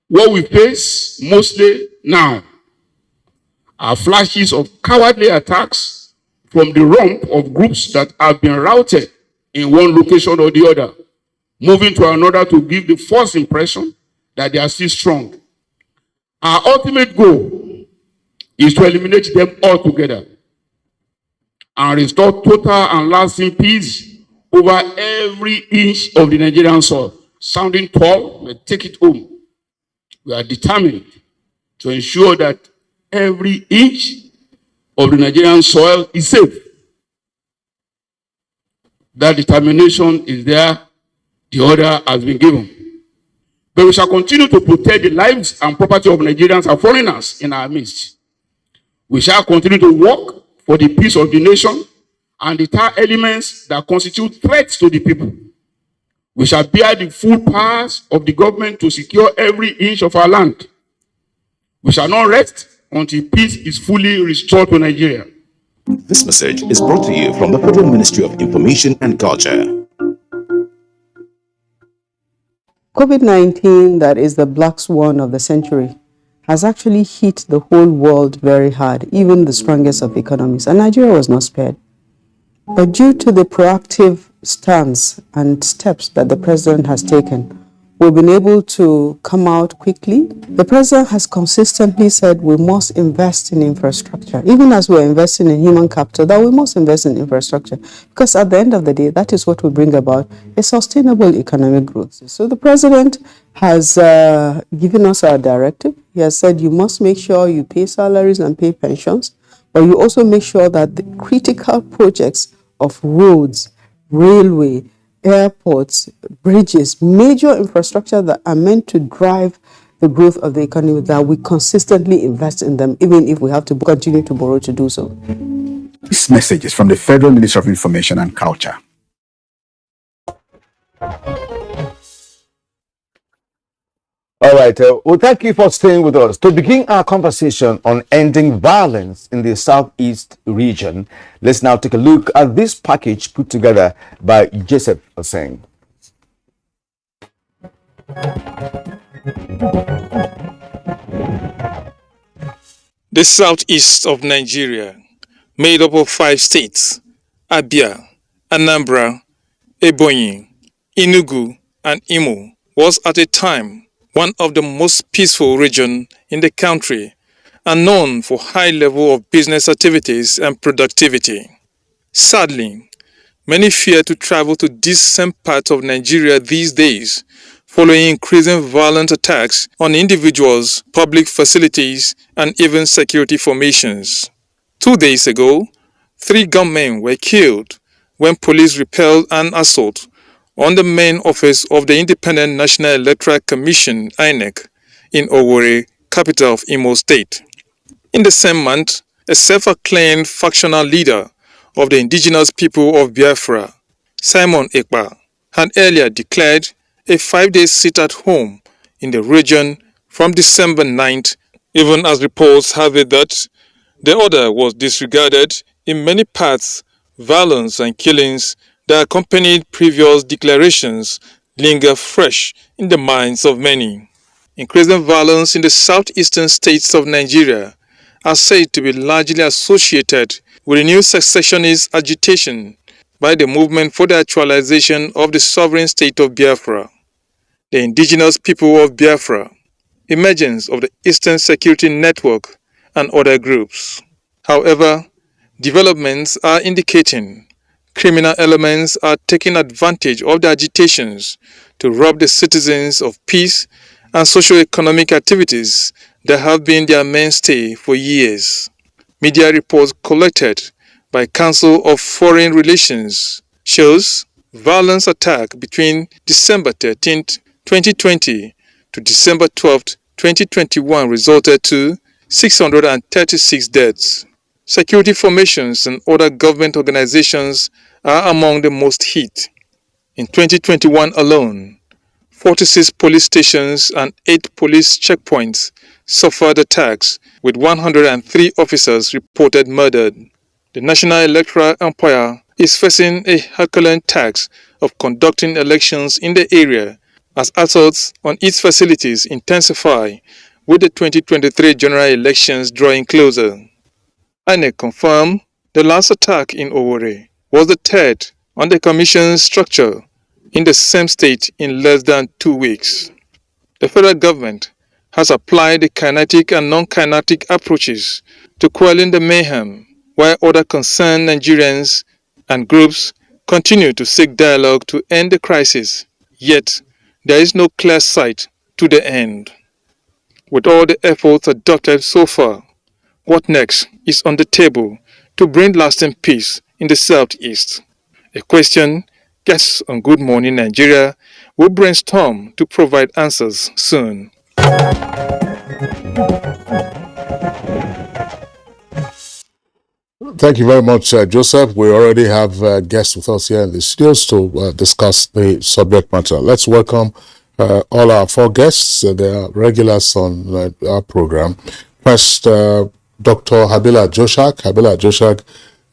What we face mostly now are flashes of cowardly attacks from the rump of groups that have been routed in one location or the other, moving to another to give the false impression that they are still strong. Our ultimate goal is to eliminate them altogether and restore total and lasting peace over every inch of the Nigerian soil. Sounding tall, but take it home. We are determined to ensure that every inch of the Nigerian soil is safe. That determination is there. The order has been given. But we shall continue to protect the lives and property of Nigerians and foreigners in our midst. We shall continue to work for the peace of the nation and deter elements that constitute threats to the people. We shall bear the full powers of the government to secure every inch of our land. We shall not rest until peace is fully restored to Nigeria. This message is brought to you from the Federal Ministry of Information and Culture. COVID-19, that is the black swan of the century, has actually hit the whole world very hard, even the strongest of economies, and Nigeria was not spared. But due to the proactive stance and steps that the president has taken, we've been able to come out quickly. The president has consistently said we must invest in infrastructure, even as we're investing in human capital, that we must invest in infrastructure, because at the end of the day, that is what will bring about a sustainable economic growth. So the president has given us our directive. He has said you must make sure you pay salaries and pay pensions, but you also make sure that the critical projects of roads, railway, airports, bridges, major infrastructure that are meant to drive the growth of the economy, that we consistently invest in them, even if we have to continue to borrow to do so. This message is from the Federal Ministry of Information and Culture. All right, well, thank you for staying with us. To begin our conversation on ending violence in the Southeast region, let's now take a look at this package put together by Joseph Oseng. The southeast of Nigeria, made up of 5 states, Abia, Anambra, Ebonyi, Enugu, and Imo, was at a time one of the most peaceful regions in the country and known for high level of business activities and productivity. Sadly, many fear to travel to this same part of Nigeria these days, following increasing violent attacks on individuals, public facilities, and even security formations. 2 days ago, 3 gunmen were killed when police repelled an assault on the main office of the Independent National Electoral Commission, INEC, in Owerri, capital of Imo State. In the same month, a self-acclaimed factional leader of the indigenous people of Biafra, Simon Ekpa, had earlier declared a 5-day sit-at-home in the region from December 9th, even as reports have it that the order was disregarded. In many parts, violence and killings that accompanied previous declarations linger fresh in the minds of many. Increasing violence in the southeastern states of Nigeria are said to be largely associated with renewed secessionist agitation by the movement for the actualization of the sovereign state of Biafra, the indigenous people of Biafra, emergence of the Eastern Security Network, and other groups. However, developments are indicating criminal elements are taking advantage of the agitations to rob the citizens of peace and socio-economic activities that have been their mainstay for years. Media reports collected by Council of Foreign Relations shows violence attack between December 13, 2020 to December 12, 2021 resulted to 636 deaths. Security formations and other government organizations are among the most hit. In 2021 alone, 46 police stations and 8 police checkpoints suffered attacks, with 103 officers reported murdered. The National Electoral Empire is facing a Herculean task of conducting elections in the area as assaults on its facilities intensify with the 2023 general elections drawing closer. INEC confirmed the last attack in Owerri was the third on the commission's structure in the same state in less than 2 weeks. The federal government has applied the kinetic and non-kinetic approaches to quelling the mayhem, while other concerned Nigerians and groups continue to seek dialogue to end the crisis. Yet, there is no clear sight to the end. With all the efforts adopted so far, what next is on the table to bring lasting peace in the Southeast? A question guests on Good Morning Nigeria will brainstorm to provide answers soon. Thank you very much, Joseph. We already have guests with us here in the studios to discuss the subject matter. Let's welcome all our 4 guests. They are regulars on our program. First, Dr. Habila Joshak. Habila Joshak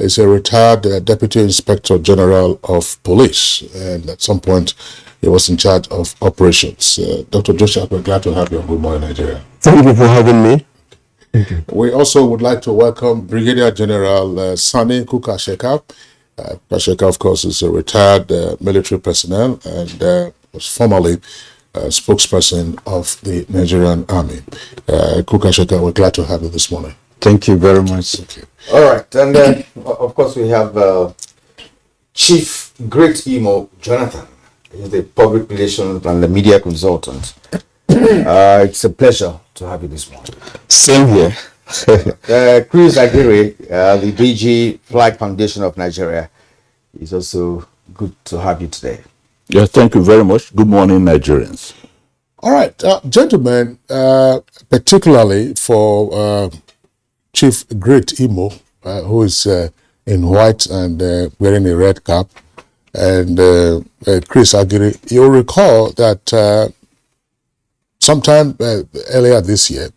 is a retired Deputy Inspector General of Police, and at some point he was in charge of operations. Dr. Joshak, we're glad to have you on Good Morning Nigeria. Thank you for having me. We also would like to welcome Brigadier General Sani Kukasheka. Kukasheka, of course, is a retired military personnel and was formerly spokesperson of the Nigerian Army. Kukasheka, we're glad to have you this morning. Thank you very much. Thank you. All right, and then of course we have Chief Great Imo Jonathan. He's the public relations and the media consultant. It's a pleasure to have you this morning. Same here. Chris Aguirre, the DG Flag Foundation of Nigeria. It's also good to have you today. Yes, thank you very much. Good morning, Nigerians. All right, gentlemen, particularly for Chief Great Imo, who is in white and wearing a red cap, and Chris Aguirre, you'll recall that sometime earlier this year,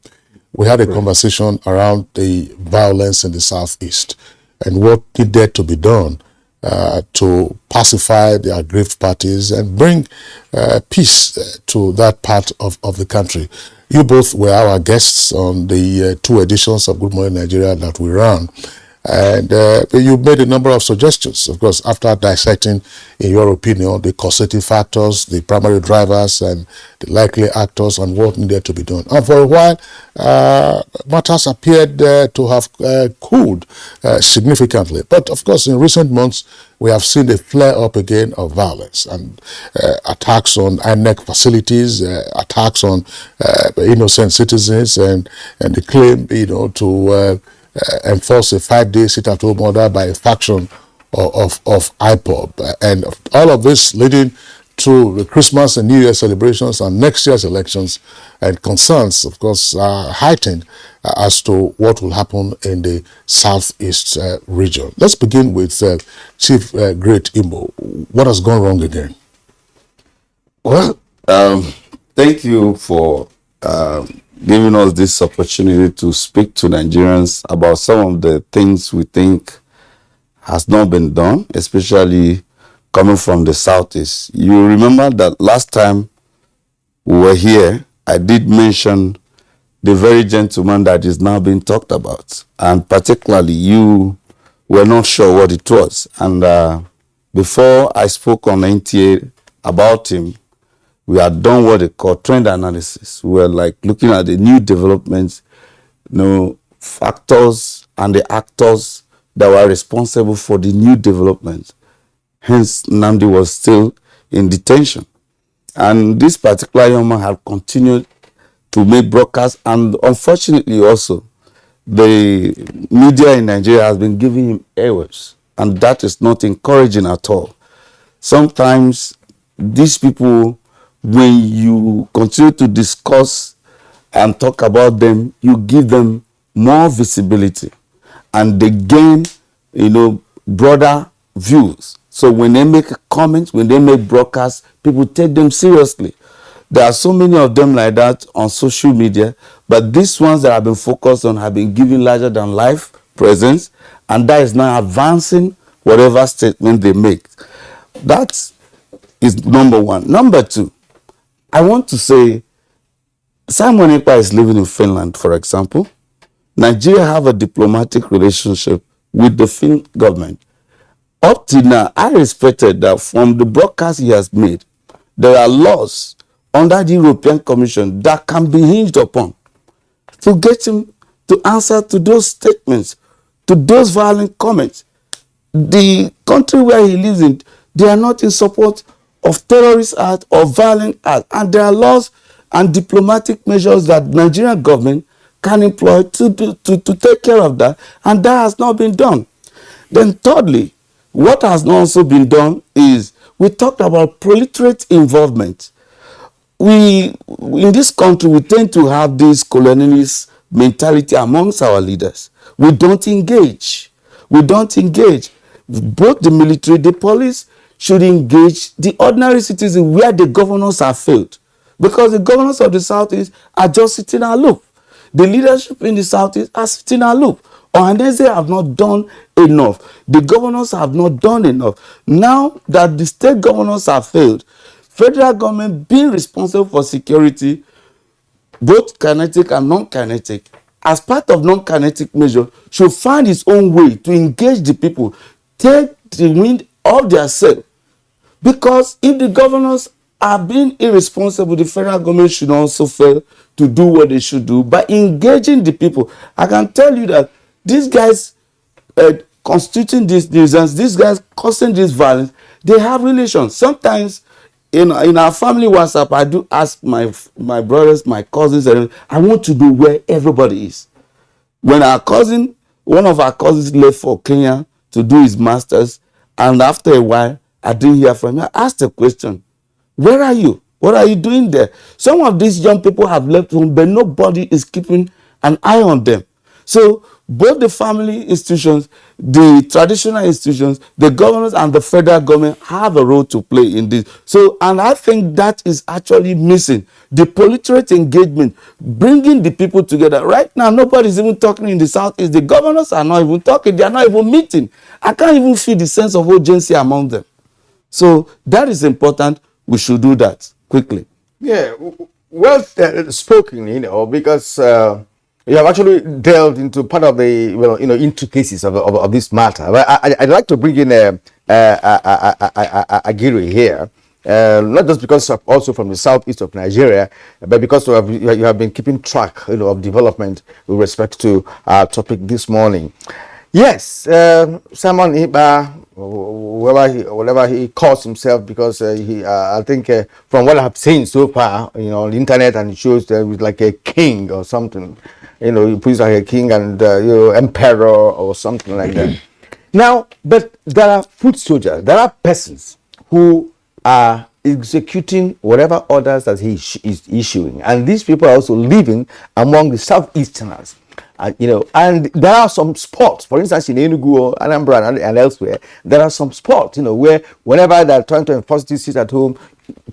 we had a conversation around the violence in the Southeast and what needed to be done to pacify the aggrieved parties and bring peace to that part of the country. You both were our guests on the 2 editions of Good Morning Nigeria that we ran. And you made a number of suggestions, of course, after dissecting, in your opinion, the causative factors, the primary drivers, and the likely actors on what needed to be done. And for a while, matters appeared to have cooled significantly. But, of course, in recent months, we have seen a flare-up again of violence and attacks on INEC facilities, attacks on innocent citizens, and the claim, to enforce a 5-day sit-at-home order by a faction of IPOB. And all of this leading to the Christmas and New Year celebrations and next year's elections, and concerns, of course, are heightened as to what will happen in the Southeast region. Let's begin with Chief Great Imo. What has gone wrong again? Well, thank you for giving us this opportunity to speak to Nigerians about some of the things we think has not been done, especially coming from the Southeast. You remember that last time we were here, I did mention the very gentleman that is now being talked about, and particularly you were not sure what it was. And before I spoke on NTA about him, we had done what they call trend analysis. We were like looking at the new developments, factors and the actors that were responsible for the new developments. Hence, Nnamdi was still in detention. And this particular young man had continued to make broadcasts, and unfortunately also, the media in Nigeria has been giving him airwaves, and that is not encouraging at all. Sometimes these people, when you continue to discuss and talk about them, you give them more visibility, and they gain, broader views. So when they make comments, when they make broadcasts, people take them seriously. There are so many of them like that on social media, but these ones that have been focused on have been given larger than life presence, and that is now advancing whatever statement they make. That is number one. Number two, I want to say Simon Ekpa is living in Finland, for example. Nigeria have a diplomatic relationship with the Finn government. Up till now, I respected that from the broadcast he has made, there are laws under the European Commission that can be hinged upon to get him to answer to those statements, to those violent comments. The country where he lives in, they are not in support of terrorist acts or violent acts, and there are laws and diplomatic measures that Nigerian government can employ to take care of that, and that has not been done. Then thirdly, what has not also been done is we talked about proliferate involvement. In this country, we tend to have this colonialist mentality amongst our leaders. We don't engage. We don't engage. Both the military, the police should engage the ordinary citizen where the governors have failed. Because the governors of the Southeast are just sitting aloof. The leadership in the Southeast are sitting aloof. Unless they have not done enough. The governors have not done enough. Now that the state governors have failed, federal government being responsible for security, both kinetic and non-kinetic, as part of non-kinetic measure, should find its own way to engage the people, take the wind off their sail. Because if the governors are being irresponsible, the federal government should also fail to do what they should do by engaging the people. I can tell you that these guys constituting this nuisance, these guys causing this violence, they have relations. Sometimes in our family WhatsApp, I do ask my brothers, my cousins, and I want to know where everybody is. When one of our cousins left for Kenya to do his masters, and after a while, I didn't hear from him. I asked a question, where are you? What are you doing there? Some of these young people have left home, but nobody is keeping an eye on them. So both the family institutions, the traditional institutions, the governors and the federal government have a role to play in this. So, and I think that is actually missing. The proliferate engagement, bringing the people together. Right now, nobody is even talking in the Southeast. The governors are not even talking. They are not even meeting. I can't even feel the sense of urgency among them. So that is important. We should do that quickly. Yeah, well spoken, because you have actually delved into part of the intricacies of this matter. But I'd like to bring in Agiri here, not just because also from the southeast of Nigeria, but because you have been keeping track of development with respect to our topic this morning. Yes, Simon Ekpa, whatever he calls himself, because I think from what I've seen so far, on the internet, and it shows that he's like a king or something. He puts like a king and emperor or something like that. Now, but there are foot soldiers, there are persons who are executing whatever orders that he is issuing, and these people are also living among the Southeasterners. And there are some spots, for instance, in Enugu, Anambra, and elsewhere, there are some spots, where whenever they're trying to enforce this at home,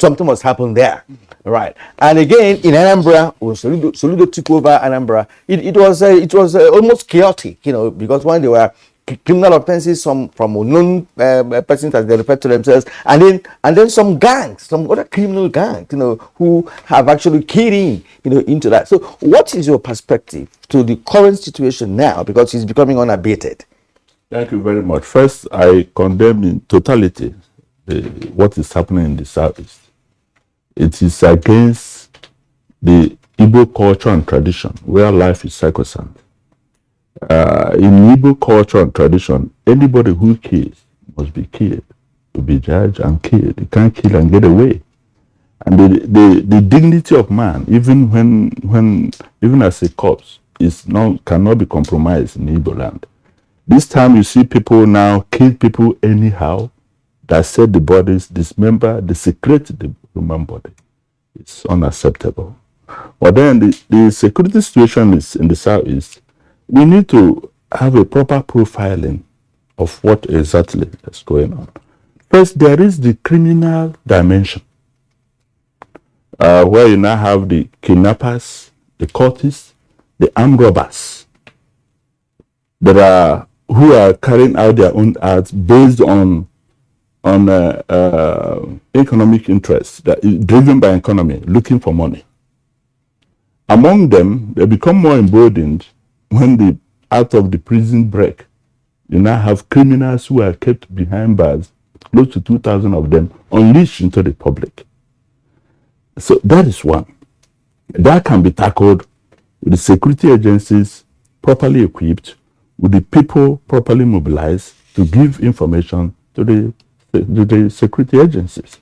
something must happen there, right? And again, in Anambra, when Soludo took over Anambra, it was almost chaotic, because when they were criminal offenses, some from unknown persons as they refer to themselves, and then some gangs, some other criminal gangs, who have actually keyed in, into that. So, what is your perspective to the current situation now, because it's becoming unabated? Thank you very much. First, I condemn in totality what is happening in the Southeast. It is against the Igbo culture and tradition, where life is sacrosanct. In Igbo culture and tradition, anybody who kills must be killed. to be judged and killed. You can't kill and get away. And the dignity of man, even as a corpse, cannot be compromised in Igbo land. This time you see people now kill people anyhow, dissect the bodies, dismember, desecrate the human body. It's unacceptable. But then the security situation is in the Southeast. We need to have a proper profiling of what exactly is going on. First, there is the criminal dimension, where you now have the kidnappers, the cultists, the armed robbers who are carrying out their own acts based on economic interests, that is driven by economy, looking for money. Among them, they become more emboldened when out of the prison break, you now have criminals who are kept behind bars, close to 2,000 of them, unleashed into the public. So that is one. That can be tackled with the security agencies properly equipped, with the people properly mobilized to give information to the security agencies.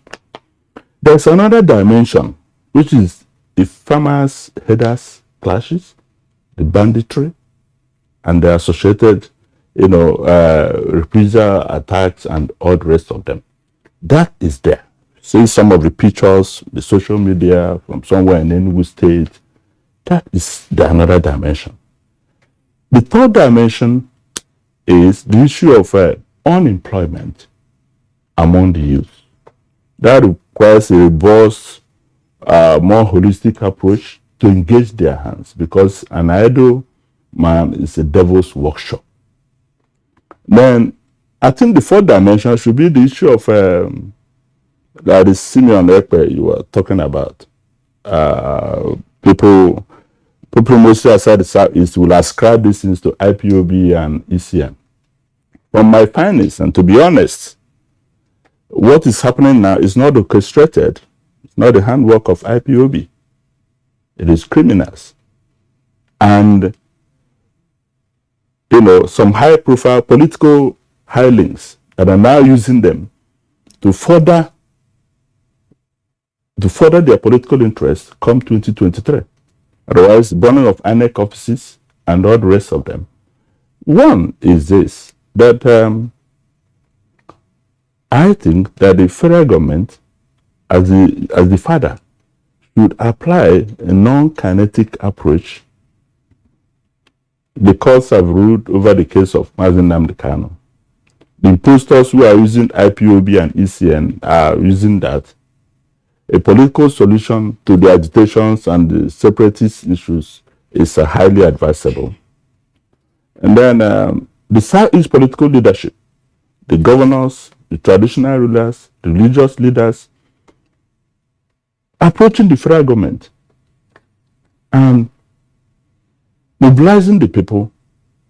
There's another dimension, which is the farmers' headers clashes, the banditry, and the associated, reprisal attacks and all the rest of them. That is there. See some of the pictures, the social media from somewhere in Enugu State. That is another dimension. The third dimension is the issue of unemployment among the youth. That requires a robust, more holistic approach to engage their hands, because an idle man is a devil's workshop. Then I think the fourth dimension should be the issue of that is Simeon Ekpe you were talking about. People mostly outside the Southeast will ascribe these things to IPOB and ECN. From my findings, and to be honest, what is happening now is not orchestrated. It's not the handwork of IPOB. It is criminals. And, some high-profile political hirelings that are now using them to further their political interests come 2023. Otherwise, burning of INEC offices and all the rest of them. One is this, that I think that the federal government, as the father, should apply a non-kinetic approach. The courts have ruled over the case of Mazi Nnamdi Kanu. The impostors who are using IPOB and ECN are using that. A political solution to the agitations and the separatist issues is highly advisable. And then the Southeast political leadership, the governors, the traditional rulers, the religious leaders, approaching the federal government and mobilizing the people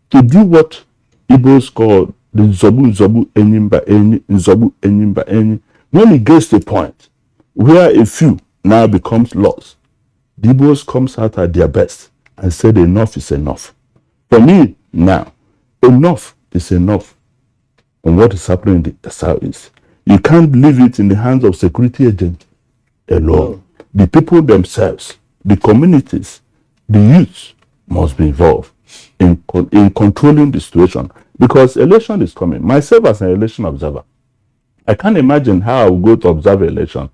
to do what Igbos call the Zobu Enyimba Enyi, Nzobu Enyimba Enyi. When it gets to the point where a few now becomes laws, the Igbos comes out at their best and said enough is enough. For me now, enough is enough on what is happening in the Southeast. You can't leave it in the hands of security agents alone. The people themselves, the communities, the youth must be involved in controlling the situation, because election is coming. Myself as an election observer, I can't imagine how I will go to observe election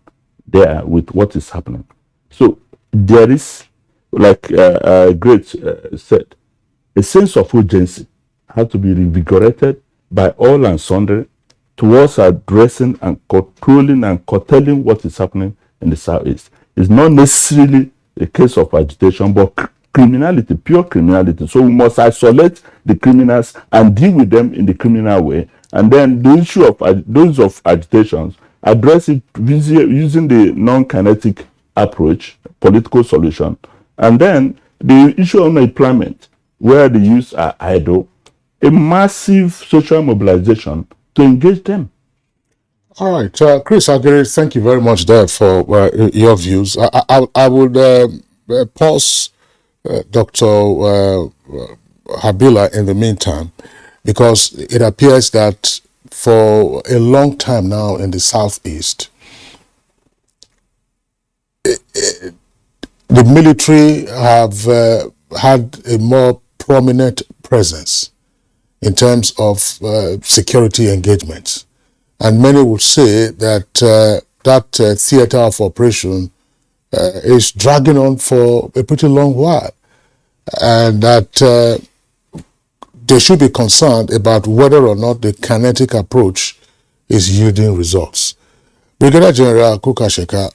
there with what is happening. So there is, like Great said, a sense of urgency has to be reinvigorated by all and sundry towards addressing and controlling and curtailing what is happening in the Southeast. It's not necessarily a case of agitation, but criminality, pure criminality. So we must isolate the criminals and deal with them in the criminal way. And then the issue of those of agitations, address it using the non-kinetic approach, political solution. And then the issue of employment, where the youth are idle, a massive social mobilization to engage them. All right, Chris Agiri, thank you very much there for your views. I would pause Dr. Habila in the meantime, because it appears that for a long time now in the Southeast, the military have had a more prominent presence in terms of security engagements. And many would say that that theater of operation is dragging on for a pretty long while, and that they should be concerned about whether or not the kinetic approach is yielding results. Brigadier General Kukasheka,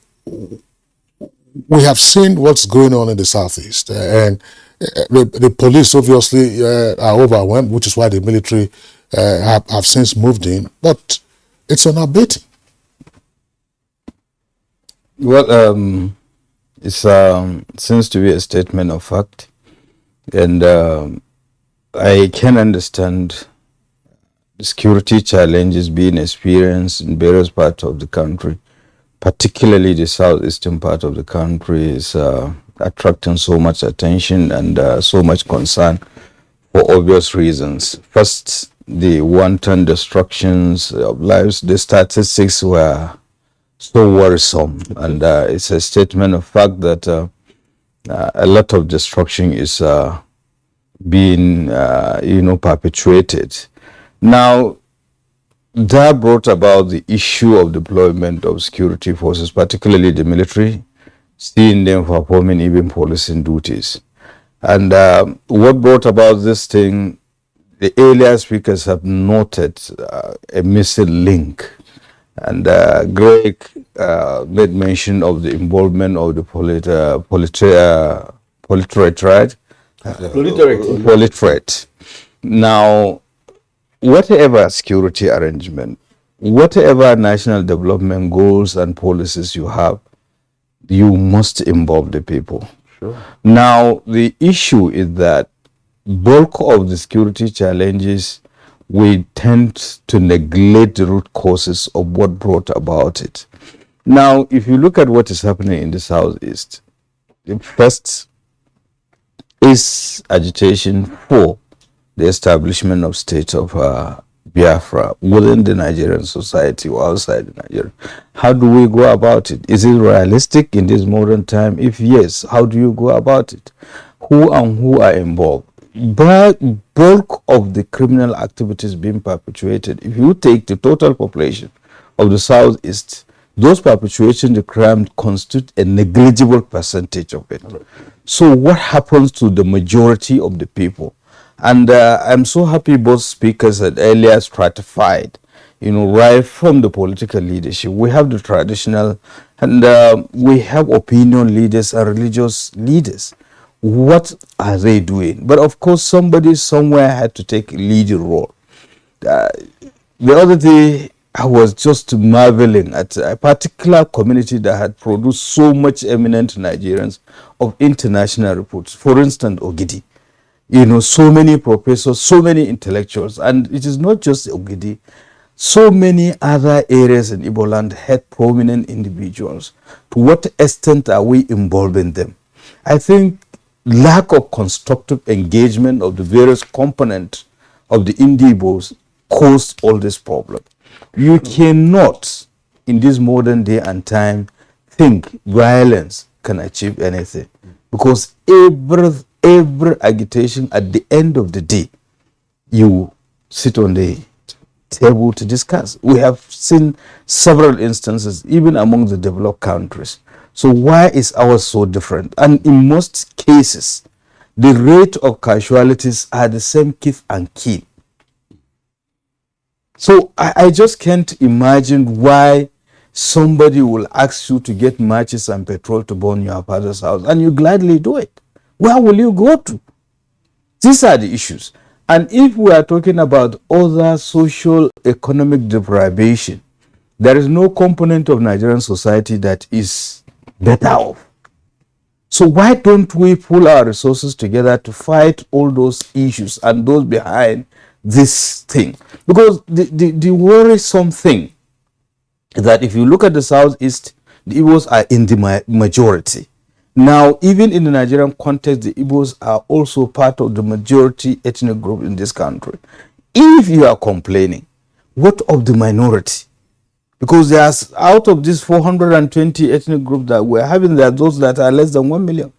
we have seen what's going on in the Southeast, and the police obviously are overwhelmed, which is why the military have since moved in, but it's unabating. Well, it seems to be a statement of fact, and I can understand the security challenges being experienced in various parts of the country, particularly the southeastern part of the country is attracting so much attention and so much concern for obvious reasons. First, the wanton destructions of lives, the statistics were so worrisome, and it's a statement of fact that a lot of destruction is being perpetuated. Now, that brought about the issue of deployment of security forces, particularly the military, seeing them performing even policing duties. And what brought about this thing, the earlier speakers have noted a missing link. And Greg made mention of the involvement of the proliferate. Now, whatever security arrangement, whatever national development goals and policies you have, you must involve the people. Sure. Now, the issue is that bulk of the security challenges, we tend to neglect the root causes of what brought about it. Now, if you look at what is happening in the Southeast, the first is agitation for the establishment of state of Biafra within the Nigerian society or outside Nigeria. How do we go about it? Is it realistic in this modern time? If yes, how do you go about it? Who and who are involved? But bulk of the criminal activities being perpetuated, if you take the total population of the Southeast, those perpetuating the crime constitute a negligible percentage of it. So what happens to the majority of the people? And I'm so happy both speakers had earlier stratified, right from the political leadership. We have the traditional and we have opinion leaders and religious leaders. What are they doing? But of course, somebody somewhere had to take a leading role. The other day, I was just marveling at a particular community that had produced so much eminent Nigerians of international reports. For instance, Ogidi. So many professors, so many intellectuals, and it is not just Ogidi. So many other areas in Igbo land had prominent individuals. To what extent are we involving them? I think lack of constructive engagement of the various components of the Indibos caused all this problem. You cannot, in this modern day and time, think violence can achieve anything, because every agitation, at the end of the day, you sit on the table to discuss. We have seen several instances, even among the developed countries. So why is ours so different? And in most cases, the rate of casualties are the same kith and kin. So I just can't imagine why somebody will ask you to get matches and petrol to burn your father's house, and you gladly do it. Where will you go to? These are the issues. And if we are talking about other social economic deprivation, there is no component of Nigerian society that is better off. So why don't we pull our resources together to fight all those issues and those behind this thing? Because the worrisome thing is that if you look at the Southeast, the Igbos are in the majority. Now, even in the Nigerian context, the Igbos are also part of the majority ethnic group in this country. If you are complaining, What of the minority? Because there's out of these 420 ethnic groups that we're having, there are those that are less than 1 million.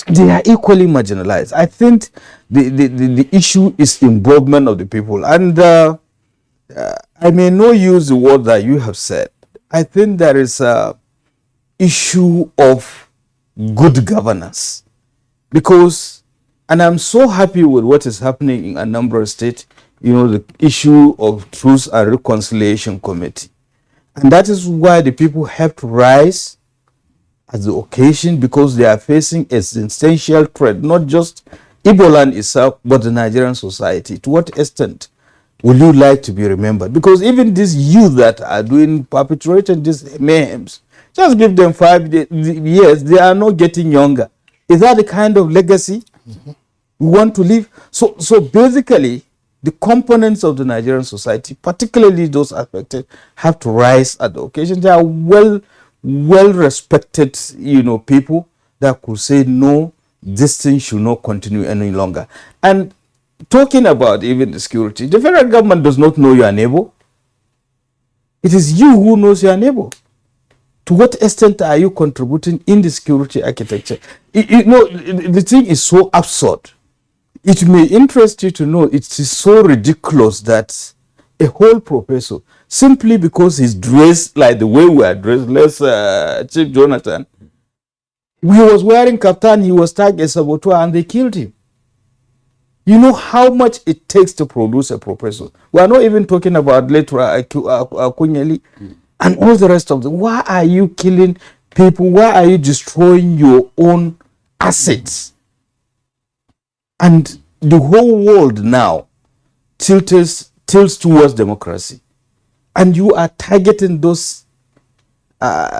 They are equally marginalized. I think the issue is involvement of the people. And I may not use the word that you have said. I think there is a issue of good governance. Because, and I'm so happy with what is happening in Anambra State, you know, the issue of Truth and Reconciliation Committee. And that is why the people have to rise at the occasion, because they are facing existential threat, not just Igbo land itself, but the Nigerian society. To what extent would you like to be remembered? Because even these youth that are perpetrating these mayhems, just give them 5 years, they are not getting younger. Is that the kind of legacy we want to leave? So basically, the components of the Nigerian society, particularly those affected, have to rise at the occasion. They are well respected, you know, people that could say, no, this thing should not continue any longer. And talking about even the security, the federal government does not know your neighbor. It is you who knows your neighbor. To what extent are you contributing in the security architecture? You know, the thing is so absurd. It may interest you to know it is so ridiculous that a whole professor, simply because he's dressed like the way we are dressed, Chief Jonathan, he was wearing kaftan, he was tagged as saboteur, and they killed him. You know how much it takes to produce a professor. We are not even talking about Electoral, Kunyeli, and all the rest of them. Why are you killing people? Why are you destroying your own assets? And the whole world now tilts towards democracy. And you are targeting those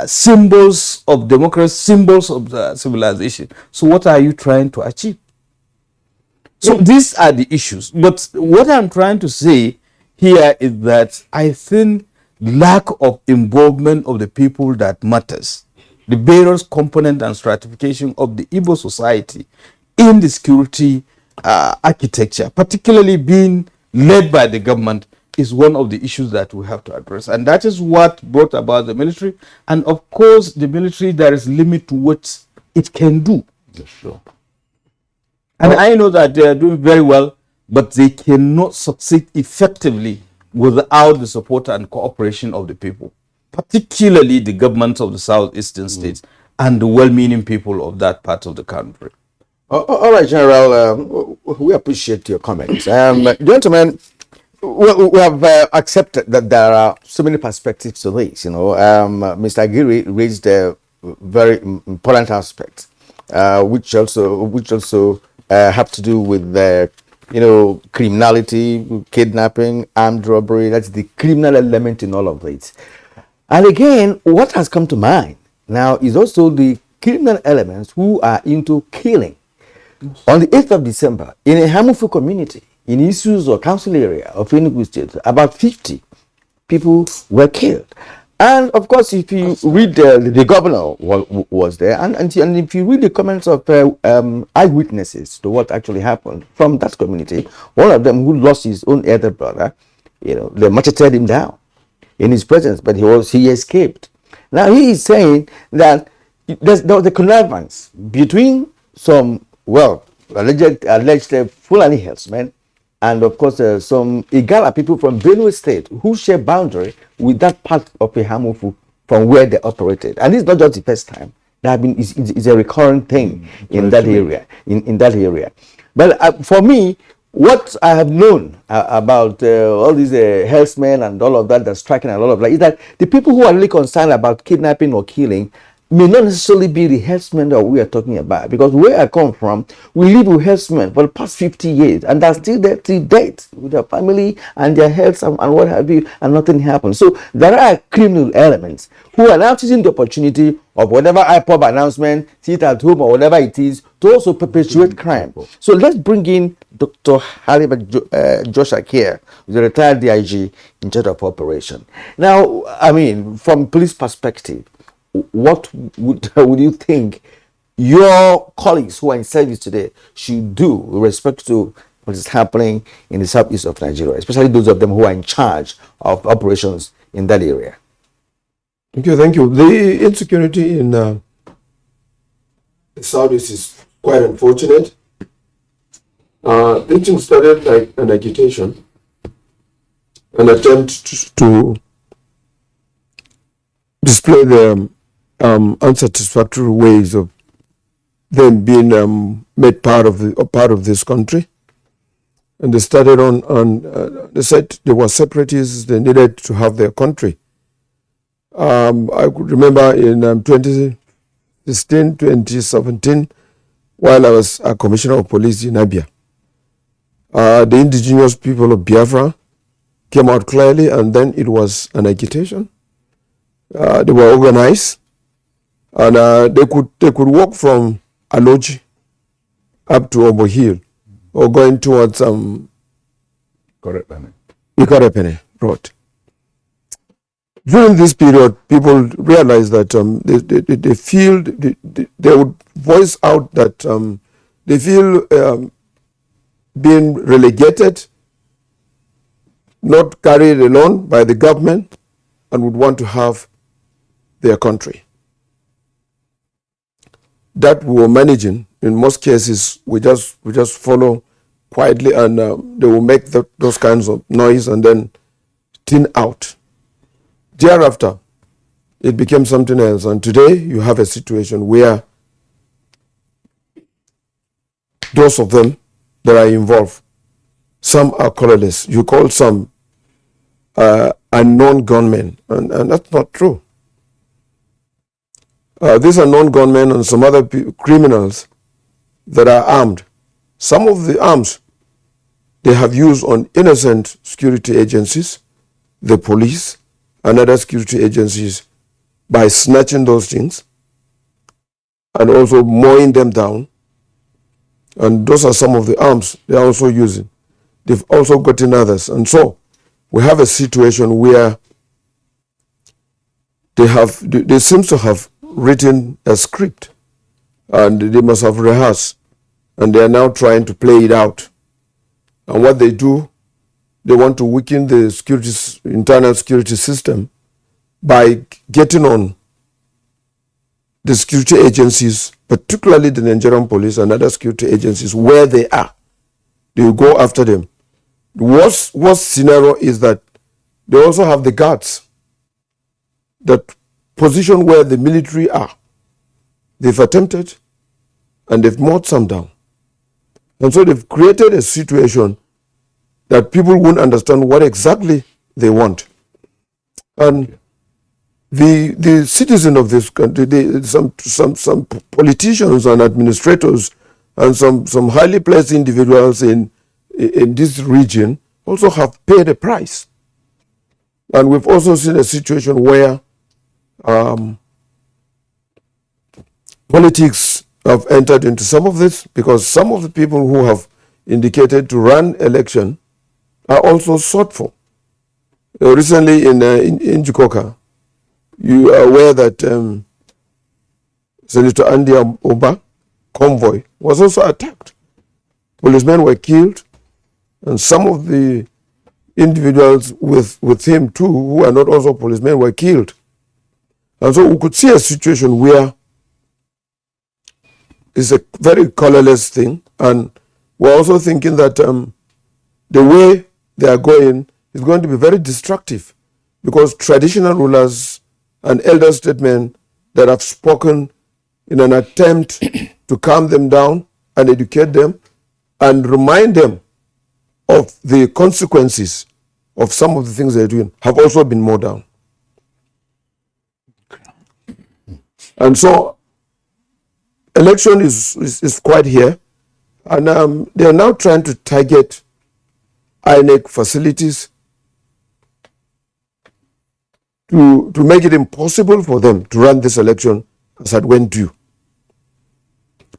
symbols of democracy, symbols of the civilization. So what are you trying to achieve? So these are the issues. But what I'm trying to say here is that I think lack of involvement of the people that matters, the various component and stratification of the Igbo society in the security architecture, particularly being led by the government, is one of the issues that we have to address. And that is what brought about the military. And of course, the military, there is limit to what it can do. Yes, sure. And I know that they are doing very well, but they cannot succeed effectively without the support and cooperation of the people, particularly the governments of the southeastern states and the well-meaning people of that part of the country. All right, General, we appreciate your comments. Gentlemen, we have accepted that there are so many perspectives to this. You know, Mr. Agiri raised a very important aspect, which also have to do with the, you know, criminality, kidnapping, armed robbery. That's the criminal element in all of this. And again, what has come to mind now is also the criminal elements who are into killing. On the 8th of December, in a Hamufu community, in Issues or council area of Enugu State, about 50 people were killed. And of course, if you read the governor was there, and if you read the comments of eyewitnesses to what actually happened from that community, one of them who lost his own elder brother, you know, they macheted him down in his presence, but he escaped. Now he is saying that there was a connivance between some, well, alleged Fulani herdsmen, and of course some Igala people from Benue State who share boundary with that part of Ihamufu from where they operated. And it's not just the first time. There have been, it's a recurrent thing in that area. In that area. But for me, what I have known about all these herdsmen and all of that, that's striking and all of that, is that the people who are really concerned about kidnapping or killing may not necessarily be the herdsmen that we are talking about, because where I come from, we live with herdsmen for the past 50 years, and they're still there till date with their family and their health and what have you, and nothing happens. So there are criminal elements who are now taking the opportunity of whatever IPOB announcement, sit at home or whatever it is, to also perpetuate crime. So let's bring in Dr. Halibert Joshua here, the retired DIG in charge of operation. Now, I mean, from police perspective, what would you think your colleagues who are in service today should do with respect to what is happening in the southeast of Nigeria, especially those of them who are in charge of operations in that area? Thank you. The insecurity in the southeast is quite unfortunate. This thing started like an agitation, an attempt to display the unsatisfactory ways of them being made part of this country. And they started they said they were separatists, they needed to have their country. I could remember in 2016, 2017, while I was a commissioner of police in Abia, the indigenous people of Biafra came out clearly, and then it was an agitation. They were organized, and they could walk from Aloji up to Obo Hill, or going towards Ikorepene Road. During this period, people realized that they would voice out that they feel being relegated, not carried alone by the government, and would want to have their country. That we were managing. In most cases, we just follow quietly, and they will make those kinds of noise and then thin out. Thereafter, it became something else, and today you have a situation where those of them that are involved, some are colorless. You call some unknown gunmen, and that's not true. These are known gunmen and some other criminals that are armed. Some of the arms they have used on innocent security agencies, the police, and other security agencies by snatching those things and also mowing them down. And those are some of the arms they are also using. They've also gotten others. And so we have a situation where they seem to have written a script, and they must have rehearsed, and they are now trying to play it out. And what they do, they want to weaken the internal security system by getting on the security agencies, particularly the Nigerian police and other security agencies, where they are. They will go after them. The worst scenario is that they also have the guards, that position where the military are. They've attempted, and they've mowed some down. And so they've created a situation that people won't understand what exactly they want. And the citizen of this country, some politicians and administrators and some highly placed individuals in this region also have paid a price. And we've also seen a situation where politics have entered into some of this, because some of the people who have indicated to run election are also sought for. Recently in Jikoka, you are aware that Senator Andy Oba convoy was also attacked. Policemen were killed, and some of the individuals with him too, who are not also policemen, were killed. And so we could see a situation where it's a very colorless thing, and we're also thinking that the way they are going is going to be very destructive, because traditional rulers and elder statesmen that have spoken in an attempt to calm them down and educate them and remind them of the consequences of some of the things they're doing have also been mowed down. And so election is quite here, and they are now trying to target INEC facilities to make it impossible for them to run this election as it went due.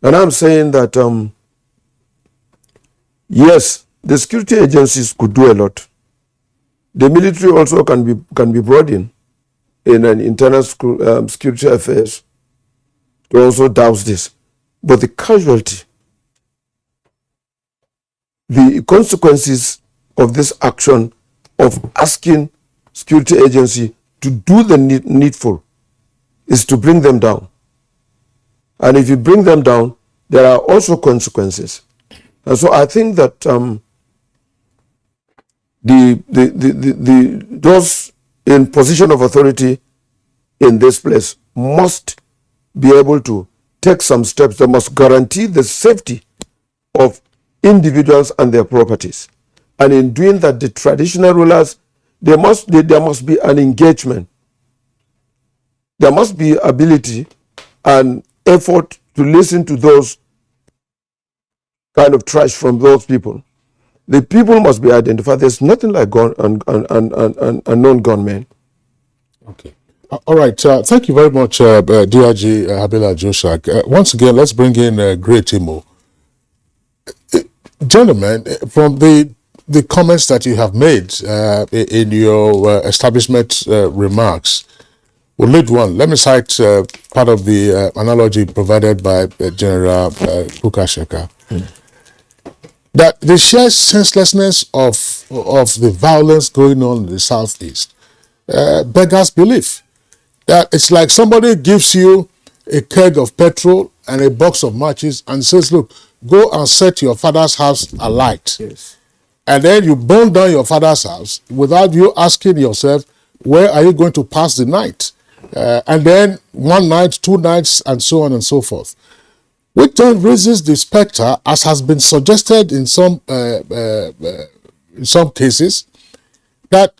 And I'm saying that yes, the security agencies could do a lot. The military also can be brought in an internal security affairs to also douse this. But the casualty the consequences of this action of asking security agency to do the needful is to bring them down. And if you bring them down, there are also consequences. And so I think that those in position of authority in this place must be able to take some steps. They must guarantee the safety of individuals and their properties. And in doing that, the traditional rulers, there must be an engagement. There must be ability and effort to listen to those kind of trash from those people. The people must be identified. There's nothing like unknown gunmen. Okay. All right. Thank you very much, DRG Habila Joshak. Once again, let's bring in Great Imo. Gentlemen, from the comments that you have made in your establishment remarks, we'll lead one. Let me cite part of the analogy provided by General Kukasheka. That the sheer senselessness of the violence going on in the Southeast beggars belief. That it's like somebody gives you a keg of petrol and a box of matches and says, look, go and set your father's house alight. Yes. And then you burn down your father's house without you asking yourself, where are you going to pass the night? And then one night, 2 nights, and so on and so forth. Which then raises the specter, as has been suggested in some cases, that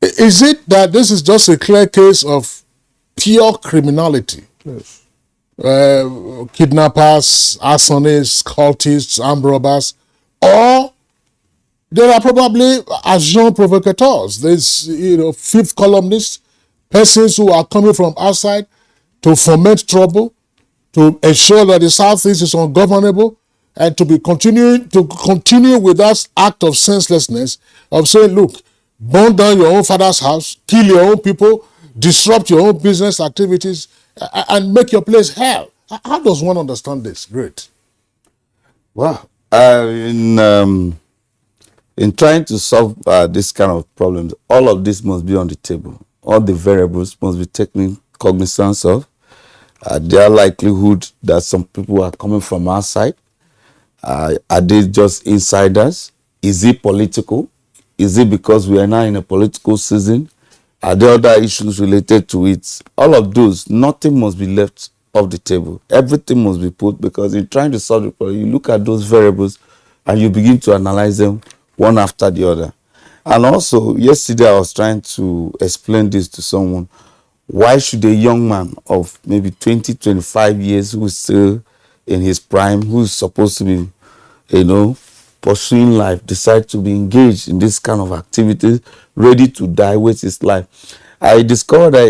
is it that this is just a clear case of pure criminality? Yes. Kidnappers, arsonists, cultists, armed robbers, or there are probably agents provocateurs. There's, fifth columnists, persons who are coming from outside to foment trouble, to ensure that the Southeast is ungovernable, and to continue with that act of senselessness of saying, look, burn down your own father's house, kill your own people, disrupt your own business activities, and make your place hell. How does one understand this? Great. Well, in trying to solve this kind of problems, all of this must be on the table. All the variables must be taken cognizance of. Their likelihood that some people are coming from outside. Are they just insiders? Is it political? Is it because we are now in a political season? Are there other issues related to it? All of those, nothing must be left off the table. Everything must be put, because in trying to solve the problem, you look at those variables and you begin to analyze them one after the other. And also, yesterday I was trying to explain this to someone. Why should a young man of maybe 20, 25 years who is still in his prime, who is supposed to be, pursuing life, decide to be engaged in this kind of activities, ready to die with his life? I discovered that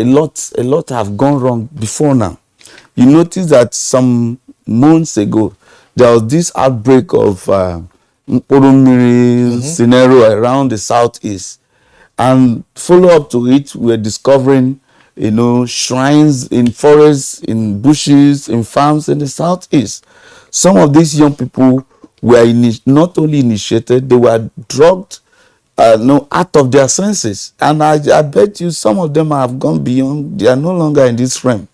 a lot have gone wrong before now. You notice that some months ago, there was this outbreak of scenario around the Southeast. And follow up to it, we're discovering shrines in forests, in bushes, in farms in the Southeast. Some of these young people were not only initiated, they were drugged out of their senses. And I bet you some of them have gone beyond, they are no longer in this realm.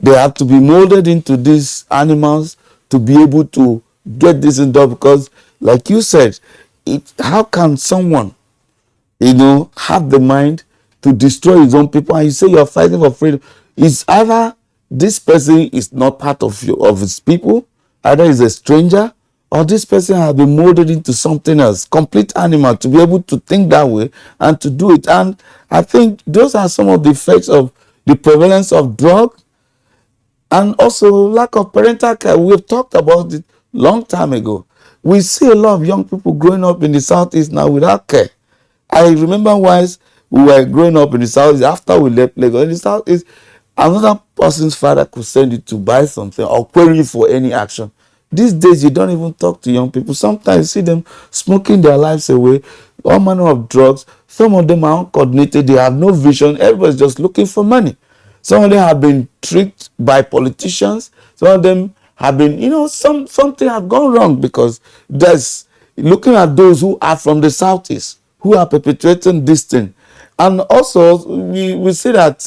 They have to be molded into these animals to be able to get this indoor, because like you said, how can someone, have the mind to destroy his own people, and you say you're fighting for freedom? It's either this person is not part of his people, either he's a stranger, or this person has been molded into something else, complete animal, to be able to think that way and to do it. And I think those are some of the effects of the prevalence of drug, and also lack of parental care. We've talked about it long time ago. We see a lot of young people growing up in the Southeast now without care. I remember once we were growing up in the Southeast, after we left Lagos, in the Southeast, another person's father could send you to buy something or query you for any action. These days, you don't even talk to young people. Sometimes you see them smoking their lives away, all manner of drugs. Some of them are uncoordinated. They have no vision. Everybody's just looking for money. Some of them have been tricked by politicians. Some of them have been, something has gone wrong, because there's looking at those who are from the Southeast, who are perpetrating this thing. And also, we see that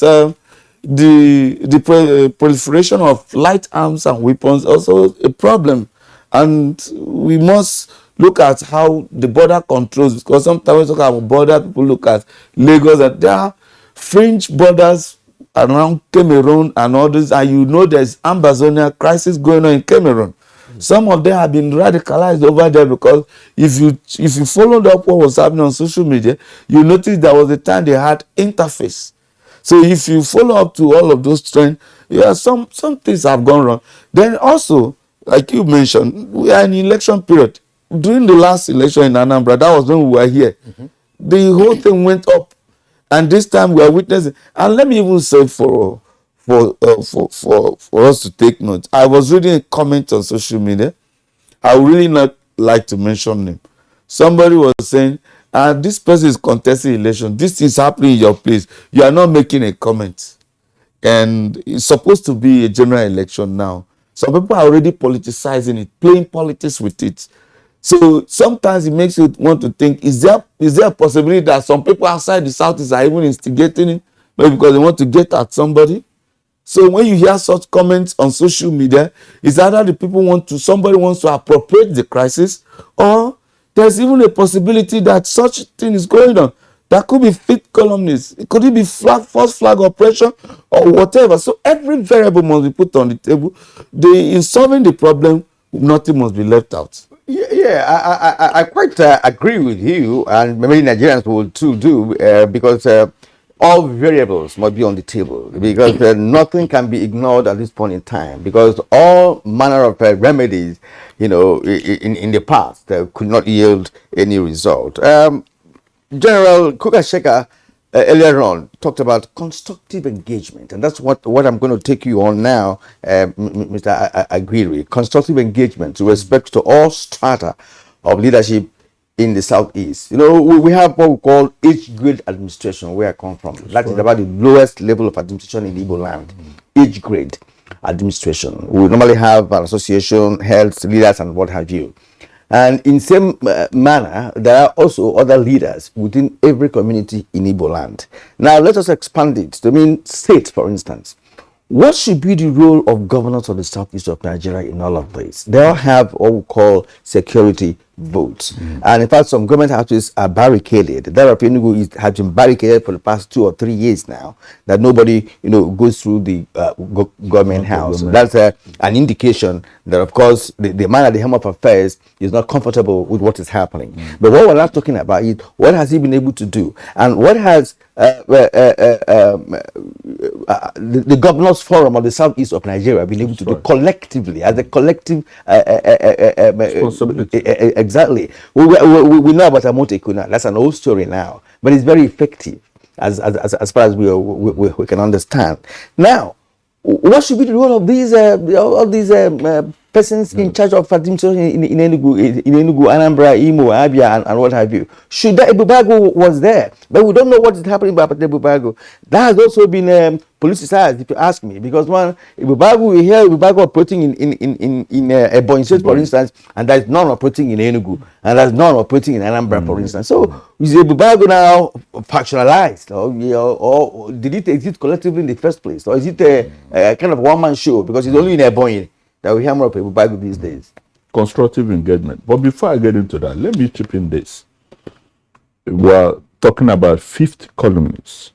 the proliferation of light arms and weapons also a problem. And we must look at how the border controls, because sometimes we talk about border, people look at Lagos, and there are fringe borders around Cameroon and all this, and you know there's Ambazonia crisis going on in Cameroon. Some of them have been radicalized over there, because if you followed up what was happening on social media, you notice there was a time they had interface. So if you follow up to all of those trends, yeah, some things have gone wrong. Then also, like you mentioned, we are in election period. During the last election in Anambra, that was when we were here. The whole thing went up, and this time we are witnessing. And let me even say for us to take note, I was reading a comment on social media. I would really not like to mention him. Somebody was saying, this person is contesting election. This is happening in your place. You are not making a comment. And it's supposed to be a general election now. Some people are already politicizing it, playing politics with it. So sometimes it makes you want to think, is there a possibility that some people outside the Southeast are even instigating it, maybe because they want to get at somebody? So when you hear such comments on social media, it's either the people somebody wants to appropriate the crisis, or there's even a possibility that such thing is going on. That could be fit columnists. It could be false flag operation or whatever. So every variable must be put on the table. In solving the problem, nothing must be left out. Yeah, I quite agree with you, and many Nigerians will too do, because all variables must be on the table, because nothing can be ignored at this point in time, because all manner of remedies, in the past could not yield any result. General Kukasheka earlier on talked about constructive engagement, and that's what I'm going to take you on now, Mr. Aguirre. Constructive engagement with respect to all strata of leadership in the Southeast. We have what we call age-grade administration, where I come from. That is about the lowest level of administration in Igbo land. Age-grade administration. We normally have an association, health leaders, and what have you. And in same manner, there are also other leaders within every community in Igbo land. Now, let us expand it to mean states, for instance. What should be the role of governors of the Southeast of Nigeria in all of this? They all have what we call security votes. And in fact, some government houses are barricaded. That of Enugu has been barricaded for the past 2 or 3 years now, that nobody, goes through the government house. That's an indication that, of course, the man at the helm of affairs is not comfortable with what is happening. But what we're not talking about is what has he been able to do, and what has the Governors Forum of the Southeast of Nigeria been able to do collectively, as a collective exactly. We know about Amotekuna. That's an old story now, but it's very effective as far as we can understand. Now, what should be the role of these persons in charge of administration in Enugu, Anambra, Imo, Abia, and what have you? Should that Ebubago was there, but we don't know what is happening about Ebubago. That has also been politicized, if you ask me, because Ebubago, we hear Ebubago operating in Ebonyi State, for instance, and there is none operating in Enugu, and there is none operating in Anambra, for instance. So is Ebubago now factionalized, or did it exist collectively in the first place, or is it a kind of one-man show because it's only in Ebonyi that we hear more of Ebubago these days? Constructive engagement. But before I get into that, let me chip in this. We're talking about fifth columnists.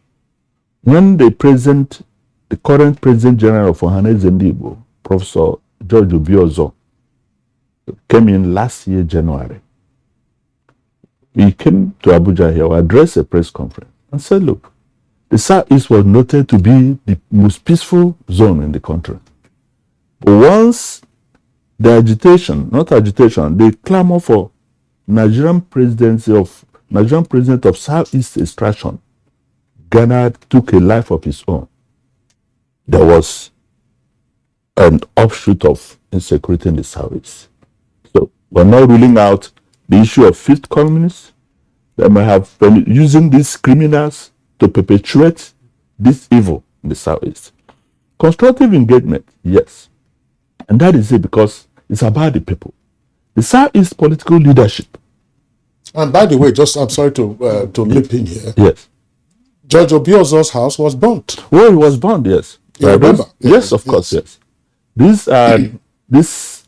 When the current President General of Ohaneze Ndigbo, Professor George Obiozo, came in last year, January, he came to Abuja here, addressed a press conference, and said, look, the Southeast was noted to be the most peaceful zone in the country. But once the the clamor for Nigerian President of Southeast extraction took a life of his own, there was an offshoot of insecurity in the Southeast. So we're not ruling out the issue of fifth columnists. They may have been using these criminals to perpetuate this evil in the Southeast. Constructive engagement, yes. And that is it, because it's about the people. The Southeast political leadership And by the way, I'm sorry to leap in here. Yes. Judge Obiozo's house was burnt. Well, it was burnt, yes. You remember? Yes, of course, yes.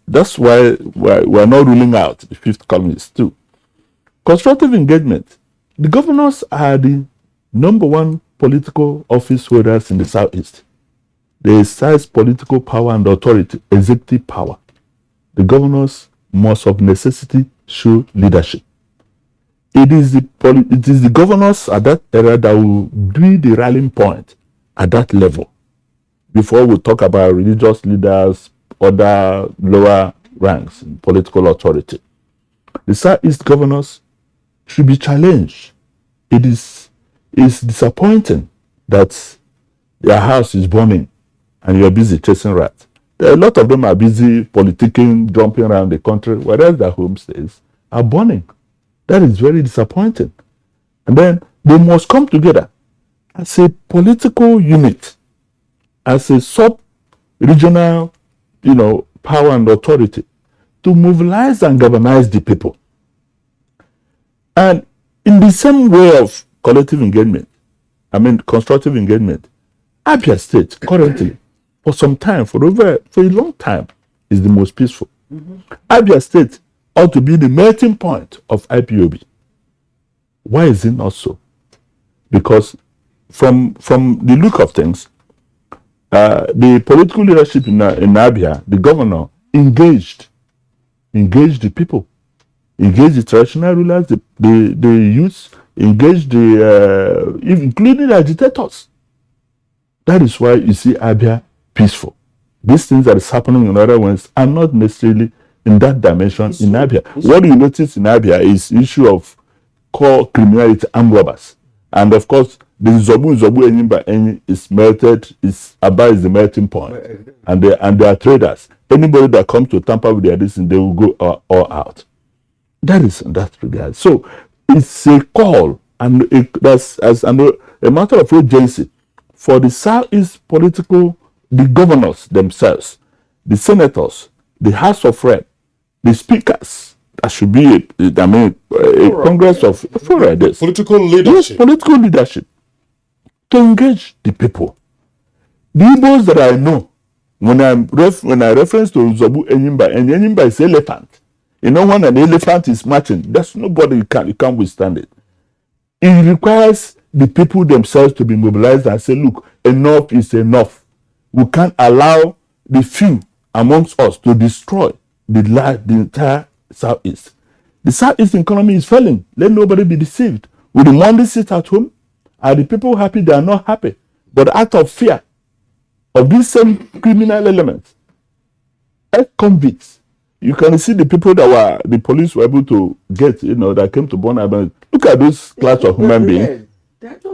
That's why we're not ruling out the fifth columnist too. Constructive engagement. The governors are the number one political office holders in the Southeast. They exercise political power and authority, executive power. The governors must of necessity show leadership. It is the governors at that era that will be the rallying point at that level. Before we talk about religious leaders, other lower ranks in political authority. The Southeast governors should be challenged. It's disappointing that their house is burning and you're busy chasing rats. A lot of them are busy politicking, jumping around the country, whereas their homestays are burning. That is very disappointing. And then they must come together as a political unit, as a sub-regional, power and authority to mobilize and galvanize the people. And in the same way of collective engagement, constructive engagement, Abia State currently, for a long time, is the most peaceful. Abia State ought to be the melting point of IPOB. Why is it not so? Because from the look of things, the political leadership in Abia, the governor, engaged the people, engaged the traditional rulers, the youths, engaged including the agitators. That is why you see Abia peaceful. These things that is happening in other ones are not necessarily in that dimension in Abia. What you notice in Abia is issue of core criminality, armed robbers. And of course, the Zobu Enyimba Enyi is melted, Aba is the melting point. And they are traders. Anybody that comes to tamper with their destiny, they will go all out. That is in that regard. So it's a call and that's a matter of urgency for the Southeast the governors themselves, the senators, the House of Rep, the speakers. That should be a Congress of political leadership. Yes, political leadership to engage the people. The Igbos that I know, when I reference to Zobu Enyimba, and Enyimba is elephant. When an elephant is marching, there's nobody you can't withstand it. It requires the people themselves to be mobilized and say, look, enough is enough. We can't allow the few amongst us to destroy the entire Southeast. The Southeast economy is failing. Let nobody be deceived. Will the money sit at home? Are the people happy? They are not happy. But out of fear of these same criminal elements, ex-convicts, you can see the people that the police were able to get, that came to Bonn. Look at those class of human beings.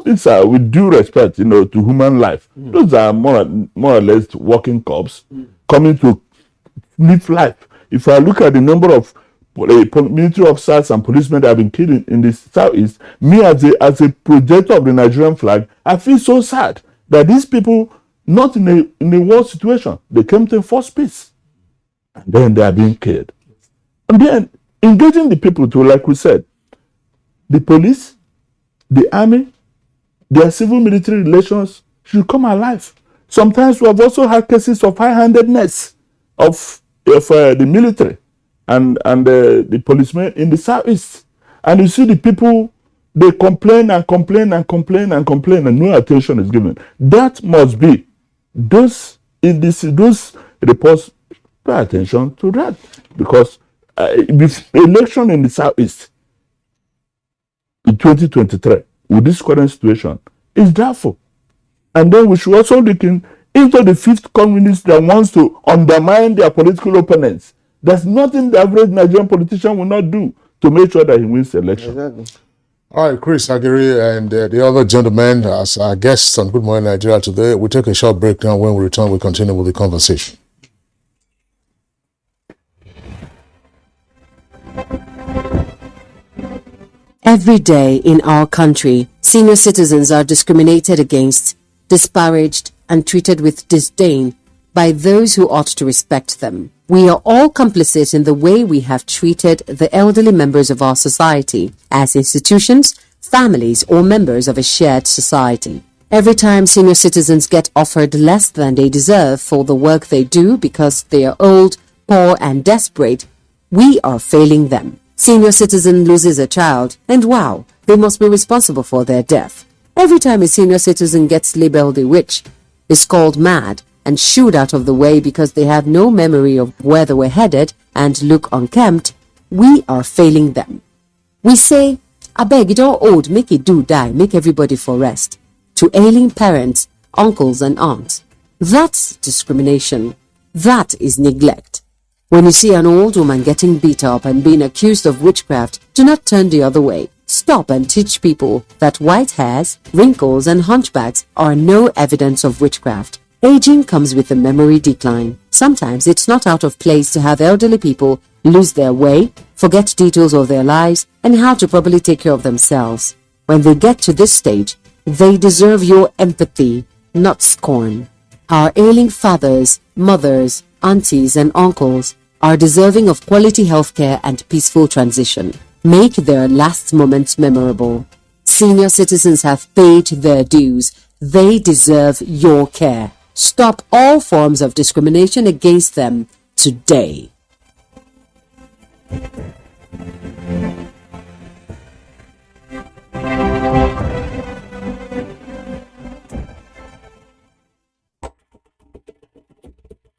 These are, with due respect, to human life. Those are more or less working cops coming to live life. If I look at the number of military officers and policemen that have been killed in the Southeast, me as a projector of the Nigerian flag, I feel so sad that these people, not in a war situation, they came to enforce peace. And then they are being killed. And then engaging the people to, like we said, the police, the army, their civil military relations should come alive. Sometimes we have also had cases of high-handedness of the military and the policemen in the Southeast. And you see the people, they complain and complain and complain and complain, and no attention is given. That must be those reports. Pay attention to that, because with election in the Southeast in 2023 with this current situation is doubtful. And then we should also look into the fifth communist that wants to undermine their political opponents. There's nothing the average Nigerian politician will not do to make sure that he wins the election. Exactly. All right, Chris Agiri and the other gentlemen as our guests on Good Morning Nigeria today. We'll take a short break now. When we return, we'll continue with the conversation. Every day in our country, senior citizens are discriminated against, disparaged, and treated with disdain by those who ought to respect them. We are all complicit in the way we have treated the elderly members of our society as institutions, families, or members of a shared society. Every time senior citizens get offered less than they deserve for the work they do because they are old, poor, and desperate, we are failing them. Senior citizen loses a child, and wow, they must be responsible for their death. Every time a senior citizen gets labeled a witch, is called mad, and shooed out of the way because they have no memory of where they were headed and look unkempt, we are failing them. We say, abeg, it all old, make it do die, make everybody for rest. To ailing parents, uncles and aunts. That's discrimination. That is neglect. When you see an old woman getting beat up and being accused of witchcraft, do not turn the other way. Stop and teach people that white hairs, wrinkles and hunchbacks are no evidence of witchcraft. Aging comes with a memory decline. Sometimes it's not out of place to have elderly people lose their way, forget details of their lives, and how to properly take care of themselves. When they get to this stage, they deserve your empathy, not scorn. Our ailing fathers, mothers, aunties, and uncles are deserving of quality healthcare and peaceful transition. Make their last moments memorable. Senior citizens have paid their dues. They deserve your care. Stop all forms of discrimination against them today.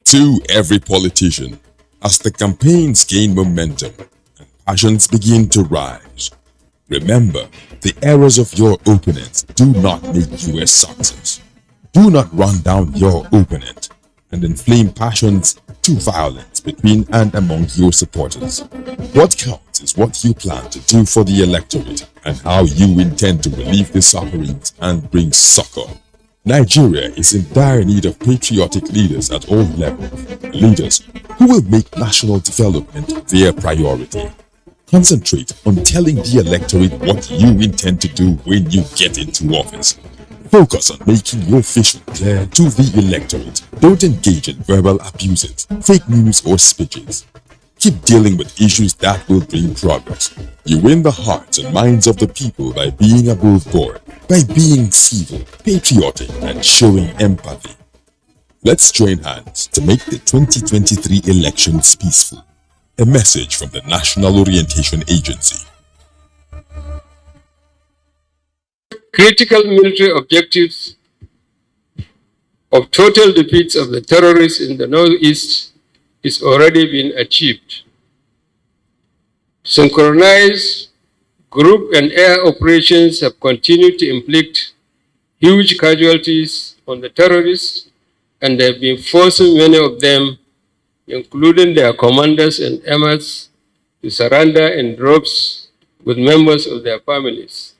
To every politician, as the campaigns gain momentum and passions begin to rise, remember, the errors of your opponents do not make you a success. Do not run down your opponent and inflame passions to violence between and among your supporters. What counts is what you plan to do for the electorate and how you intend to relieve the sufferings and bring succor. Nigeria is in dire need of patriotic leaders at all levels, leaders who will make national development their priority. Concentrate on telling the electorate what you intend to do when you get into office. Focus on making your vision clear to the electorate. Don't engage in verbal abuses, fake news or speeches. Keep dealing with issues that will bring progress. You win the hearts and minds of the people by being above board, by being civil, patriotic, and showing empathy. Let's join hands to make the 2023 elections peaceful. A message from the National Orientation Agency. Critical military objectives of total defeats of the terrorists in the Northeast is already been achieved. Synchronized group and air operations have continued to inflict huge casualties on the terrorists, and have been forcing many of them, including their commanders and emirs, to surrender in droves with members of their families.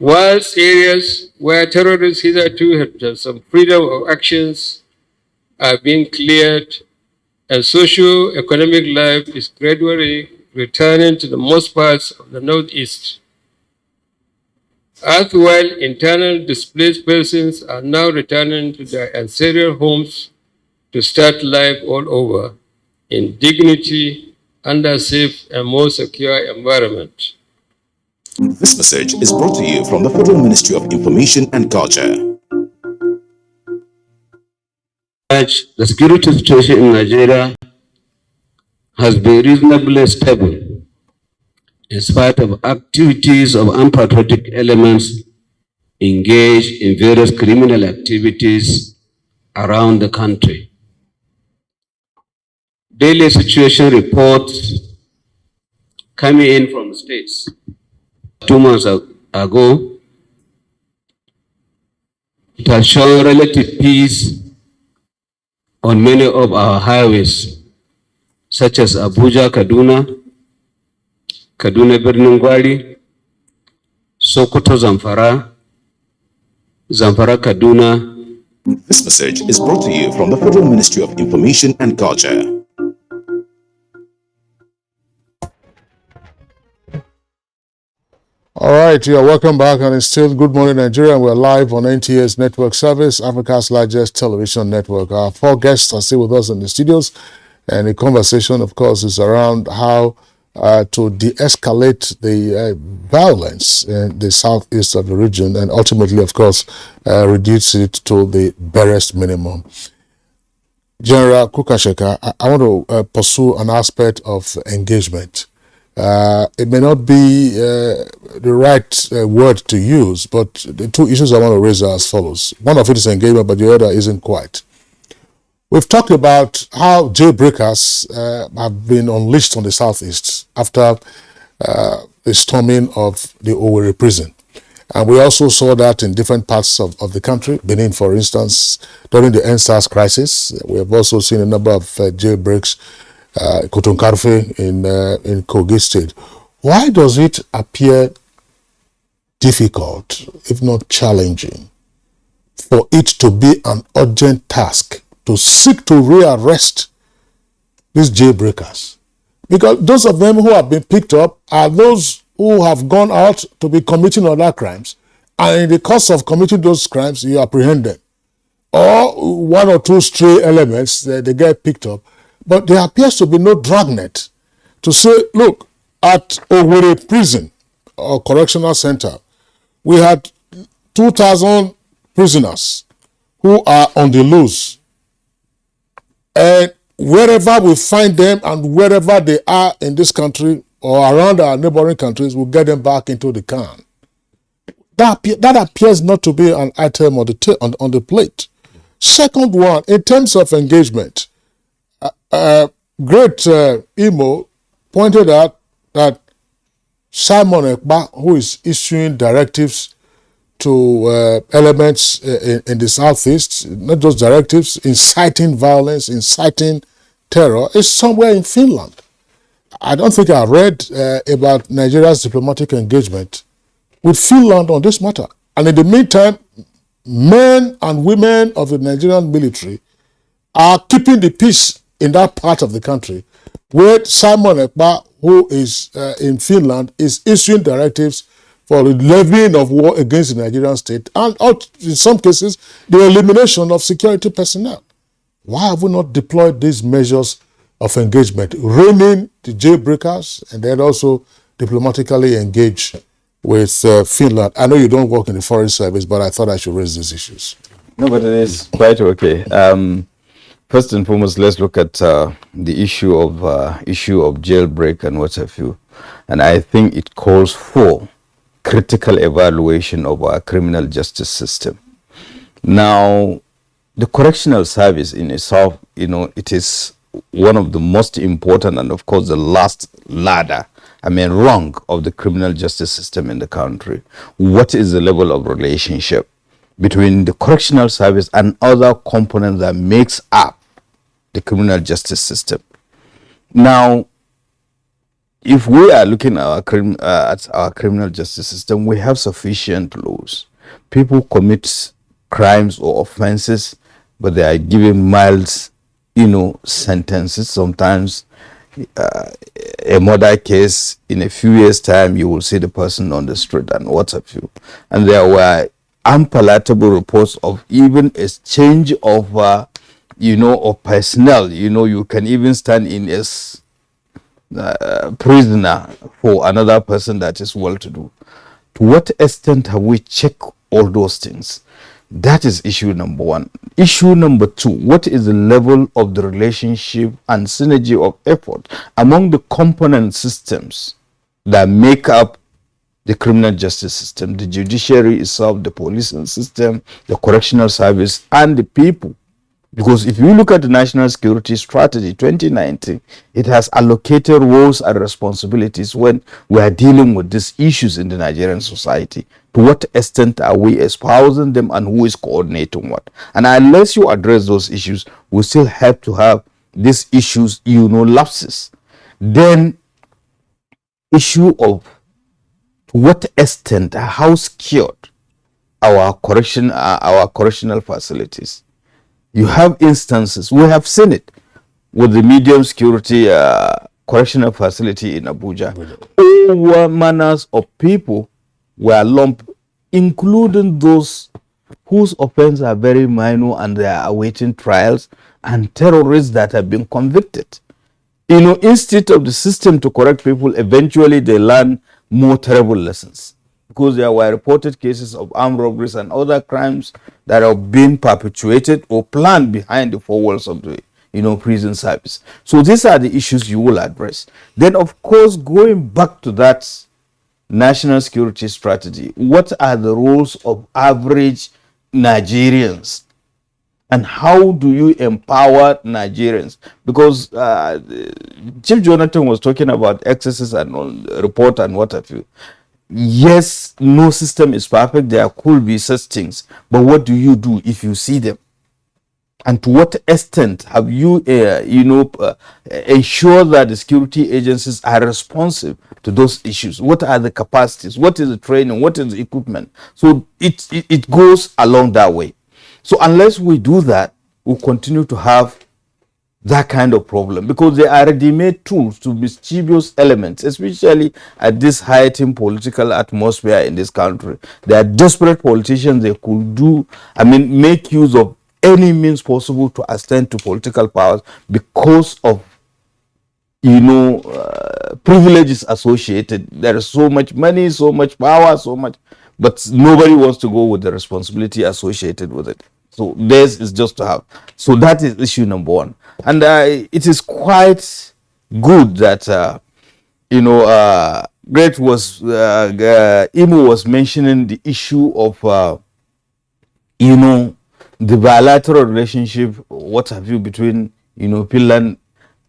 Whilst areas where terrorists hitherto had some freedom of actions are being cleared and socio-economic life is gradually returning to the most parts of the Northeast, while internal displaced persons are now returning to their ancestral homes to start life all over in dignity under a safe and more secure environment. This message is brought to you from the Federal Ministry of Information and Culture. The security situation in Nigeria has been reasonably stable in spite of activities of unpatriotic elements engaged in various criminal activities around the country. Daily situation reports coming in from states. 2 months ago, it has shown relative peace on many of our highways, such as Abuja, Kaduna Birnin Gwari, Sokoto, Zamfara, Kaduna. This message is brought to you from the Federal Ministry of Information and Culture. All right, yeah, welcome back, and it's still Good Morning Nigeria. We're live on NTA's network service, Africa's largest television network. Our 4 guests are still with us in the studios, and the conversation, of course, is around how to de-escalate the violence in the southeast of the region, and ultimately, of course, reduce it to the barest minimum. General Kukasheka, I want to pursue an aspect of engagement. It may not be the right word to use, but the 2 issues I want to raise are as follows. One of it is engagement, but the other isn't quite. We've talked about how jailbreakers have been unleashed on the southeast after the storming of the Owerri prison. And we also saw that in different parts of the country. Benin, for instance, during the NSAS crisis. We have also seen a number of jailbreaks, Kotonkarfe in Kogi State. Why does it appear difficult, if not challenging, for it to be an urgent task to seek to rearrest these jailbreakers? Because those of them who have been picked up are those who have gone out to be committing other crimes, and in the course of committing those crimes, you apprehend them. Or 1 or 2 stray elements, they get picked up. But there appears to be no dragnet to say, look, at Owerri prison or correctional center, we had 2,000 prisoners who are on the loose. And wherever we find them and wherever they are in this country or around our neighboring countries, we'll get them back into the can. That appears not to be an item on the plate. Second one, in terms of engagement, great Imo pointed out that Simon Ekpa, who is issuing directives to elements in the southeast, not just directives, inciting violence, inciting terror, is somewhere in Finland. I don't think I read about Nigeria's diplomatic engagement with Finland on this matter. And in the meantime, men and women of the Nigerian military are keeping the peace in that part of the country, where Simon Ekpa, who is in Finland, is issuing directives for the levying of war against the Nigerian state and, in some cases, the elimination of security personnel. Why have we not deployed these measures of engagement, reining the jailbreakers, and then also diplomatically engage with Finland? I know you don't work in the foreign service, but I thought I should raise these issues. No, but it is quite okay. First and foremost, let's look at the issue of jailbreak and what have you. And I think it calls for critical evaluation of our criminal justice system. Now, the correctional service in itself, it is one of the most important and, of course, the last rung of the criminal justice system in the country. What is the level of relationship between the correctional service and other components that makes up the criminal justice system? Now, if we are looking at our criminal justice system, we have sufficient laws. People commit crimes or offenses, but they are given mild, sentences. Sometimes a murder case, in a few years' time, you will see the person on the street and what have you. And there were unpalatable reports of even exchange of, of personnel. You can even stand in as prisoner for another person that is well-to-do. To what extent have we checked all those things? That is issue number one. Issue number two, what is the level of the relationship and synergy of effort among the component systems that make up the criminal justice system, the judiciary itself, the policing system, the correctional service, and the people? Because if you look at the National Security Strategy 2019, it has allocated roles and responsibilities when we are dealing with these issues in the Nigerian society. To what extent are we espousing them and who is coordinating what? And unless you address those issues, we still have to have these issues, lapses. Then, issue of to what extent, how secured our correctional facilities. You have instances, we have seen it with the medium security correctional facility in Abuja. All manners of people were lumped, including those whose offenses are very minor and they are awaiting trials, and terrorists that have been convicted. You know, instead of the system to correct people, eventually they learn more terrible lessons, because there were reported cases of armed robberies and other crimes that have been perpetuated or planned behind the four walls of the prison service. So these are the issues you will address. Then, of course, going back to that national security strategy, what are the roles of average Nigerians? And how do you empower Nigerians? Because Chief Jonathan was talking about excesses and report and what have you. Yes, no system is perfect. There could be such things. But what do you do if you see them? And to what extent have you, ensured that the security agencies are responsive to those issues? What are the capacities? What is the training? What is the equipment? So it goes along that way. So unless we do that, we'll continue to have that kind of problem, because they are ready-made tools to mischievous elements, especially at this heightened political atmosphere in this country. They are desperate politicians. They could make use of any means possible to ascend to political powers because of privileges associated. There is so much money, so much power, so much, but nobody wants to go with the responsibility associated with it. So theirs is just to have. So that is issue number one. And it is quite good that Great was Imo was mentioning the issue of the bilateral relationship, what have you, between Finland.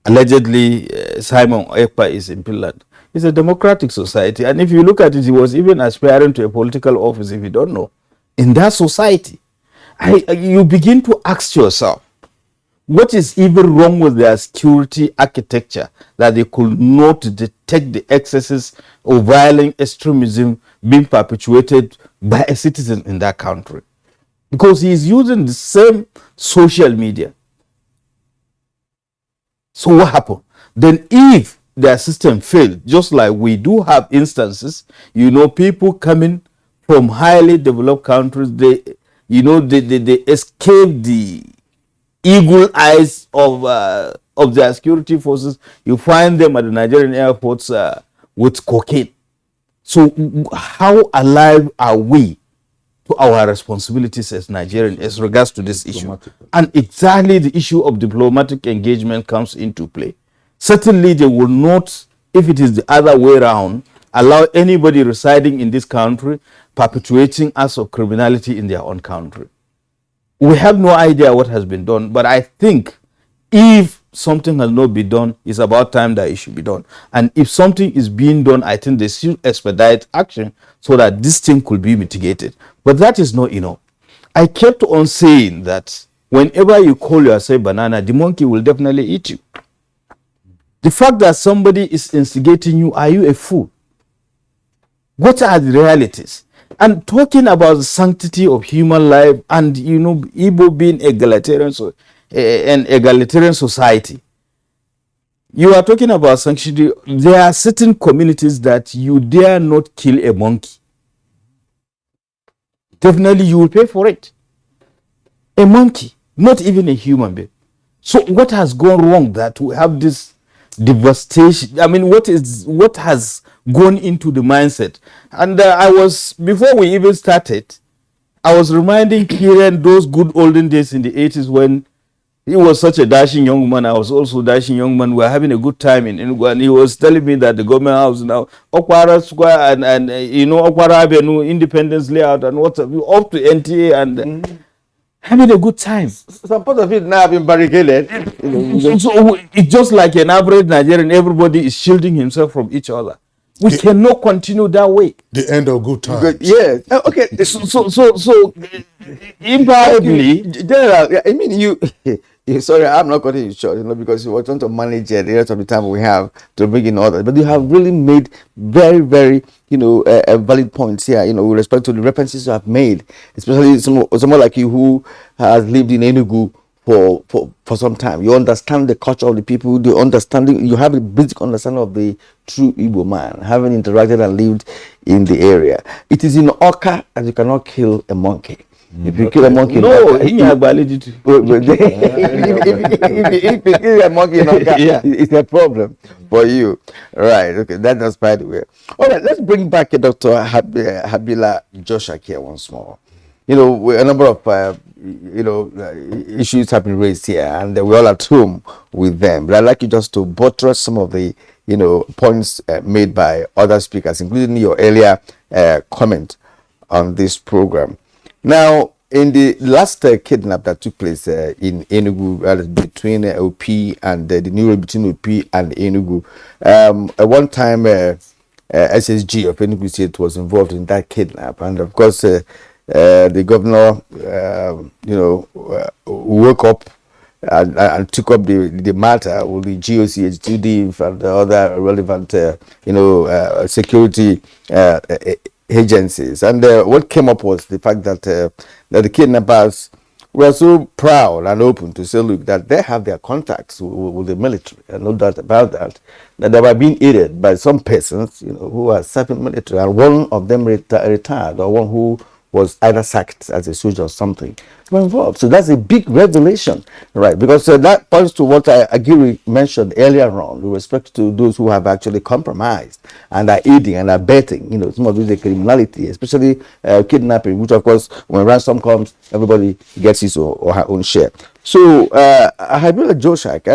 Allegedly, Simon Ekpa is in Finland. It's a democratic society, and if you look at it, he was even aspiring to a political office. If you don't know, in that society, you begin to ask yourself, what is even wrong with their security architecture that they could not detect the excesses of violent extremism being perpetuated by a citizen in that country? Because he is using the same social media. So what happened? Then if their system failed, just like we do have instances, people coming from highly developed countries, they escape the eagle eyes of their security forces. You find them at the Nigerian airports with cocaine. So how alive are we to our responsibilities as Nigerians as regards to this issue? And exactly the issue of diplomatic engagement comes into play. Certainly they will not, if it is the other way around, allow anybody residing in this country perpetuating acts of criminality in their own country. We have no idea what has been done, but I think if something has not been done, it's about time that it should be done. And if something is being done, I think they should expedite action so that this thing could be mitigated. But that is not enough. I kept on saying that whenever you call yourself banana, the monkey will definitely eat you. The fact that somebody is instigating you, are you a fool? What are the realities? And talking about the sanctity of human life and, Igbo being an egalitarian society, you are talking about sanctity. There are certain communities that you dare not kill a monkey. Definitely you will pay for it. A monkey, not even a human being. So what has gone wrong that we have this devastation? What has gone into the mindset? And before we even started, I was reminding Kiran those good olden days in the 80s when he was such a dashing young man. I was also a dashing young man. We were having a good time in Enugu, and he was telling me that the government house now, Okwara Square and Okwara Avenue, Independence Layout and what's up to NTA and having a good time. Some part of it now have been barricaded. So it's just like an average Nigerian. Everybody is shielding himself from each other. We cannot continue that way. The end of good times. Yeah. Okay. So invariably, General, sorry, I'm not cutting you short, because you were trying to manage the rest of the time we have to bring in others. But you have really made very, very, valid points here, with respect to the references you have made, especially someone like you who has lived in Enugu for some time. You understand the culture of the people, you have a basic understanding of the true Igbo man, having interacted and lived in the area. It is in Oka that you cannot kill a monkey. If you kill a monkey, no, if you kill a monkey in Oka, it's a problem for you. Right, okay, that's by the way. All right, let's bring back Dr. Habila Joshak here once more. You know, a number of issues have been raised here, and we're all at home with them. But I'd like you just to buttress some of the points made by other speakers, including your earlier comment on this program. Now, in the last kidnap that took place in Enugu, between OP and the new road between OP and Enugu, at one time SSG of Enugu State was involved in that kidnap, and of course the governor, woke up and took up the matter with the GOC, HTD, and the other relevant, security agencies. And what came up was the fact that the kidnappers were so proud and open to say, look, that they have their contacts with the military, and no doubt about that they were being aided by some persons, who are serving military, and one of them retired, or one who was either sacked as a soldier or something, were involved. So that's a big revelation, right? Because that points to what Aguirre mentioned earlier on with respect to those who have actually compromised and are aiding and abetting, some of the criminality, especially kidnapping, which of course, when ransom comes, everybody gets his or her own share. So, Habila Joshak,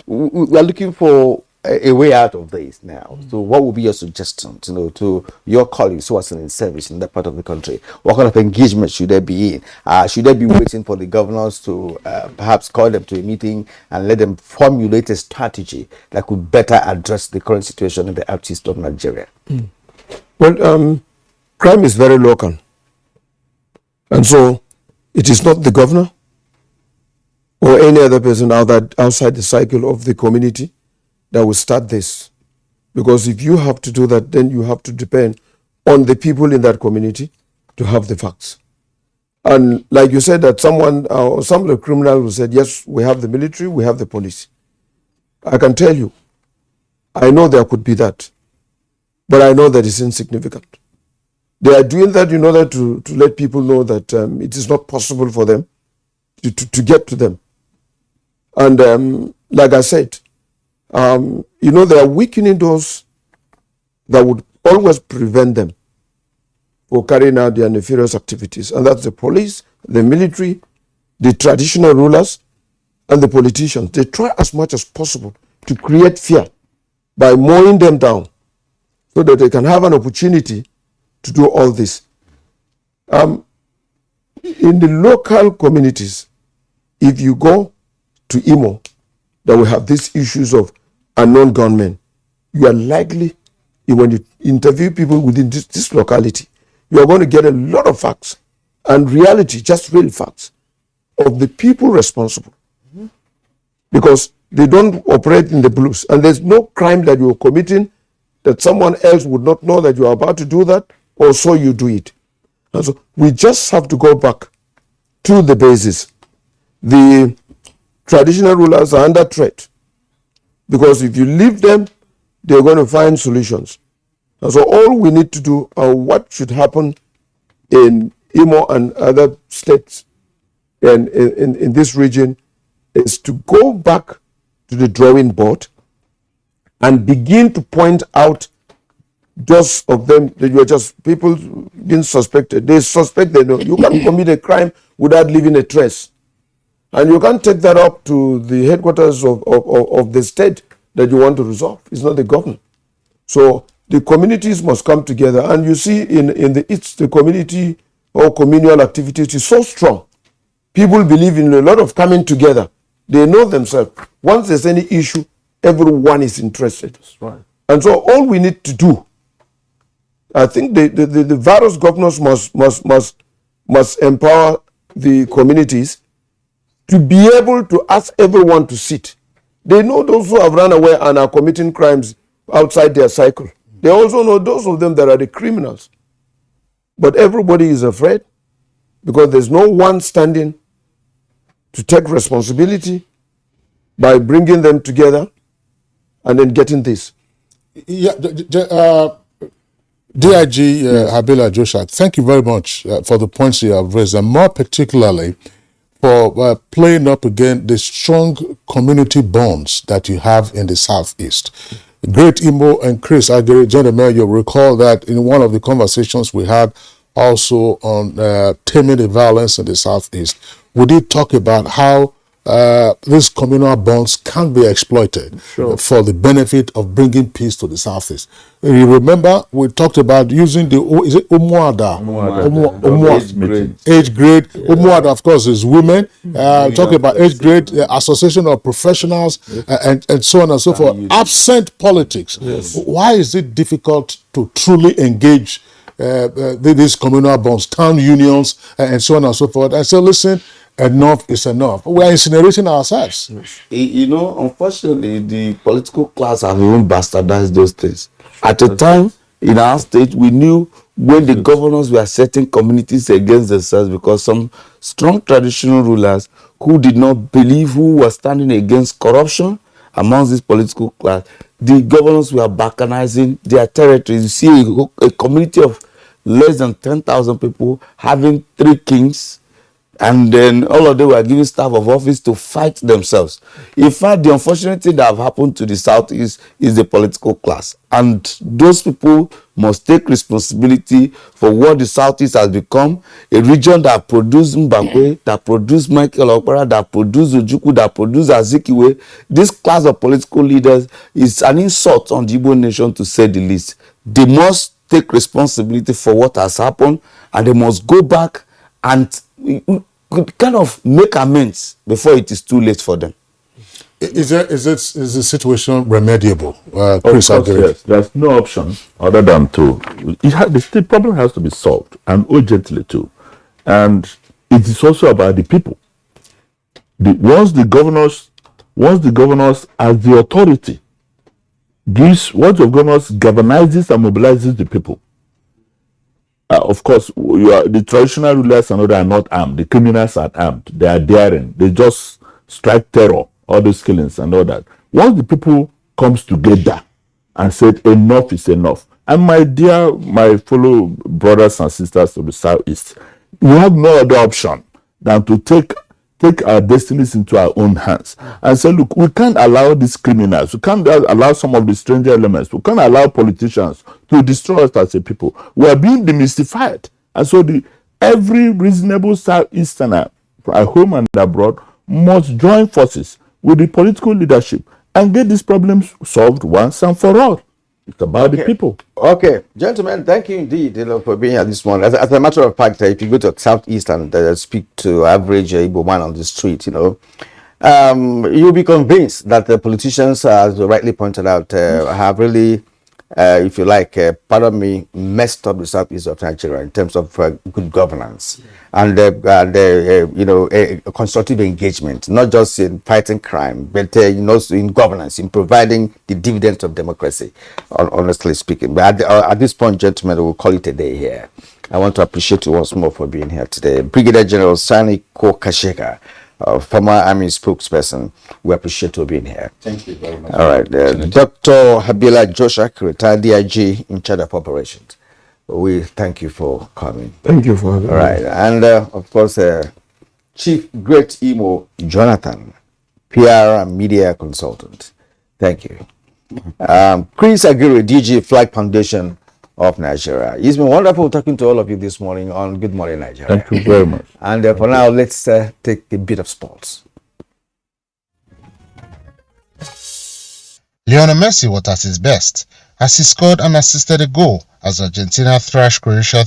we are looking for a way out of this now. So what would be your suggestions, to your colleagues who are still in service in that part of the country? What kind of engagement should they be in? Should they be waiting for the governors to perhaps call them to a meeting and let them formulate a strategy that could better address the current situation in the southeast of Nigeria? Well, crime is very local. And so it is not the governor or any other person outside the cycle of the community that will start this. Because if you have to do that, then you have to depend on the people in that community to have the facts. And like you said, that some of the criminals said, yes, we have the military, we have the police. I can tell you, I know there could be that, but I know that it's insignificant. They are doing that in order to let people know that it is not possible for them to get to them. And like I said, they are weakening those that would always prevent them from carrying out their nefarious activities. And that's the police, the military, the traditional rulers, and the politicians. They try as much as possible to create fear by mowing them down so that they can have an opportunity to do all this. In the local communities, if you go to Imo, that we have these issues of unknown gunmen, you are likely, when you interview people within this locality, you are going to get a lot of facts and reality, just real facts, of the people responsible. Because they don't operate in the blues. And there's no crime that you're committing that someone else would not know that you're about to do that, or so you do it. And so we just have to go back to the basis. The traditional rulers are under threat, because if you leave them, they're going to find solutions. And so all we need to do, and what should happen in Imo and other states and in this region, is to go back to the drawing board and begin to point out those of them that you are just people being suspected. They suspect they know. You can't commit a crime without leaving a trace. And you can't take that up to the headquarters of the state that you want to resolve. It's not the government. So the communities must come together. And you see in the East, the community or communal activity is so strong. People believe in a lot of coming together. They know themselves. Once there's any issue, everyone is interested. That's right. And so all we need to do, I think the various governors must empower the communities to be able to ask everyone to sit. They know those who have run away and are committing crimes outside their cycle. They also know those of them that are the criminals. But everybody is afraid because there's no one standing to take responsibility by bringing them together and then getting this. Yeah, DIG Habila Joshak, thank you very much for the points you have raised, and more particularly for playing up again the strong community bonds that you have in the Southeast. Great Imo and Chris Agiri, gentlemen, you'll recall that in one of the conversations we had also on taming the violence in the Southeast, we did talk about how these communal bonds can be exploited for the benefit of bringing peace to the Southeast. You remember we talked about using the age grade. Umuada, of course, is women. Talking about age grade, association of professionals, and so on and so forth. Absent politics. Yes. Why is it difficult to truly engage these communal bonds, town unions, and so on and so forth? And so, listen, enough is enough. We are incinerating ourselves. You know, unfortunately, the political class have even bastardized those things. At a time in our state, we knew when the governors were setting communities against themselves because some strong traditional rulers who did not believe, who were standing against corruption amongst this political class, the governors were balkanizing their territories. You see a community of less than 10,000 people having 3 kings, and then all of them were giving staff of office to fight themselves. In fact, the unfortunate thing that have happened to the Southeast is the political class. And those people must take responsibility for what the Southeast has become, a region that produced Mbakwe, that produced Michael Okpara, that produced Ojukwu, that produced Azikiwe. This class of political leaders is an insult on the Igbo nation, to say the least. They must take responsibility for what has happened, and they must go back and kind of make amends before it is too late for them. Is the situation remediable? Chris, yes, there's no option other than to. The problem has to be solved, and urgently too. And it is also about the people. Once the governors as the authority once the governors galvanizes and mobilizes the people. Of course, the traditional rulers are not armed. The criminals are armed. They are daring. They just strike terror, all those killings and all that. Once the people comes together and said enough is enough, and my fellow brothers and sisters of the Southeast, we have no other option than to take our destinies into our own hands and say, look, we can't allow these criminals, we can't allow some of the stranger elements, we can't allow politicians to destroy us as a people. We are being demystified. And so every reasonable Southeasterner, at home and abroad, must join forces with the political leadership and get these problems solved once and for all. It's about the people. Okay, gentlemen, thank you indeed for being here this morning. As a matter of fact, if you go to Southeast and speak to average Igbo man on the street, you'll be convinced that the politicians, as rightly pointed out, have really, if you like, pardon me, messed up the Southeast of Nigeria in terms of good governance and a constructive engagement, not just in fighting crime, but also in governance, in providing the dividends of democracy, honestly speaking. But at this point, gentlemen, we'll call it a day here. I want to appreciate you once more for being here today. Brigadier General Sani Kokasheka, former Army spokesperson, we appreciate you being here. Thank you very much. All right. Dr. Habila Joshak, retired DIG in charge of operations. We thank you for coming. Thank you for having me. All right. And of course, Chief Great Imo Jonathan, PR and media consultant. Thank you. Chris Agiri, DG Flag Foundation of Nigeria. It's been wonderful talking to all of you this morning on Good Morning Nigeria. Thank you very much. And for now, let's take a bit of sports. Lionel Messi was at his best as he scored and assisted a goal as Argentina thrashed Croatia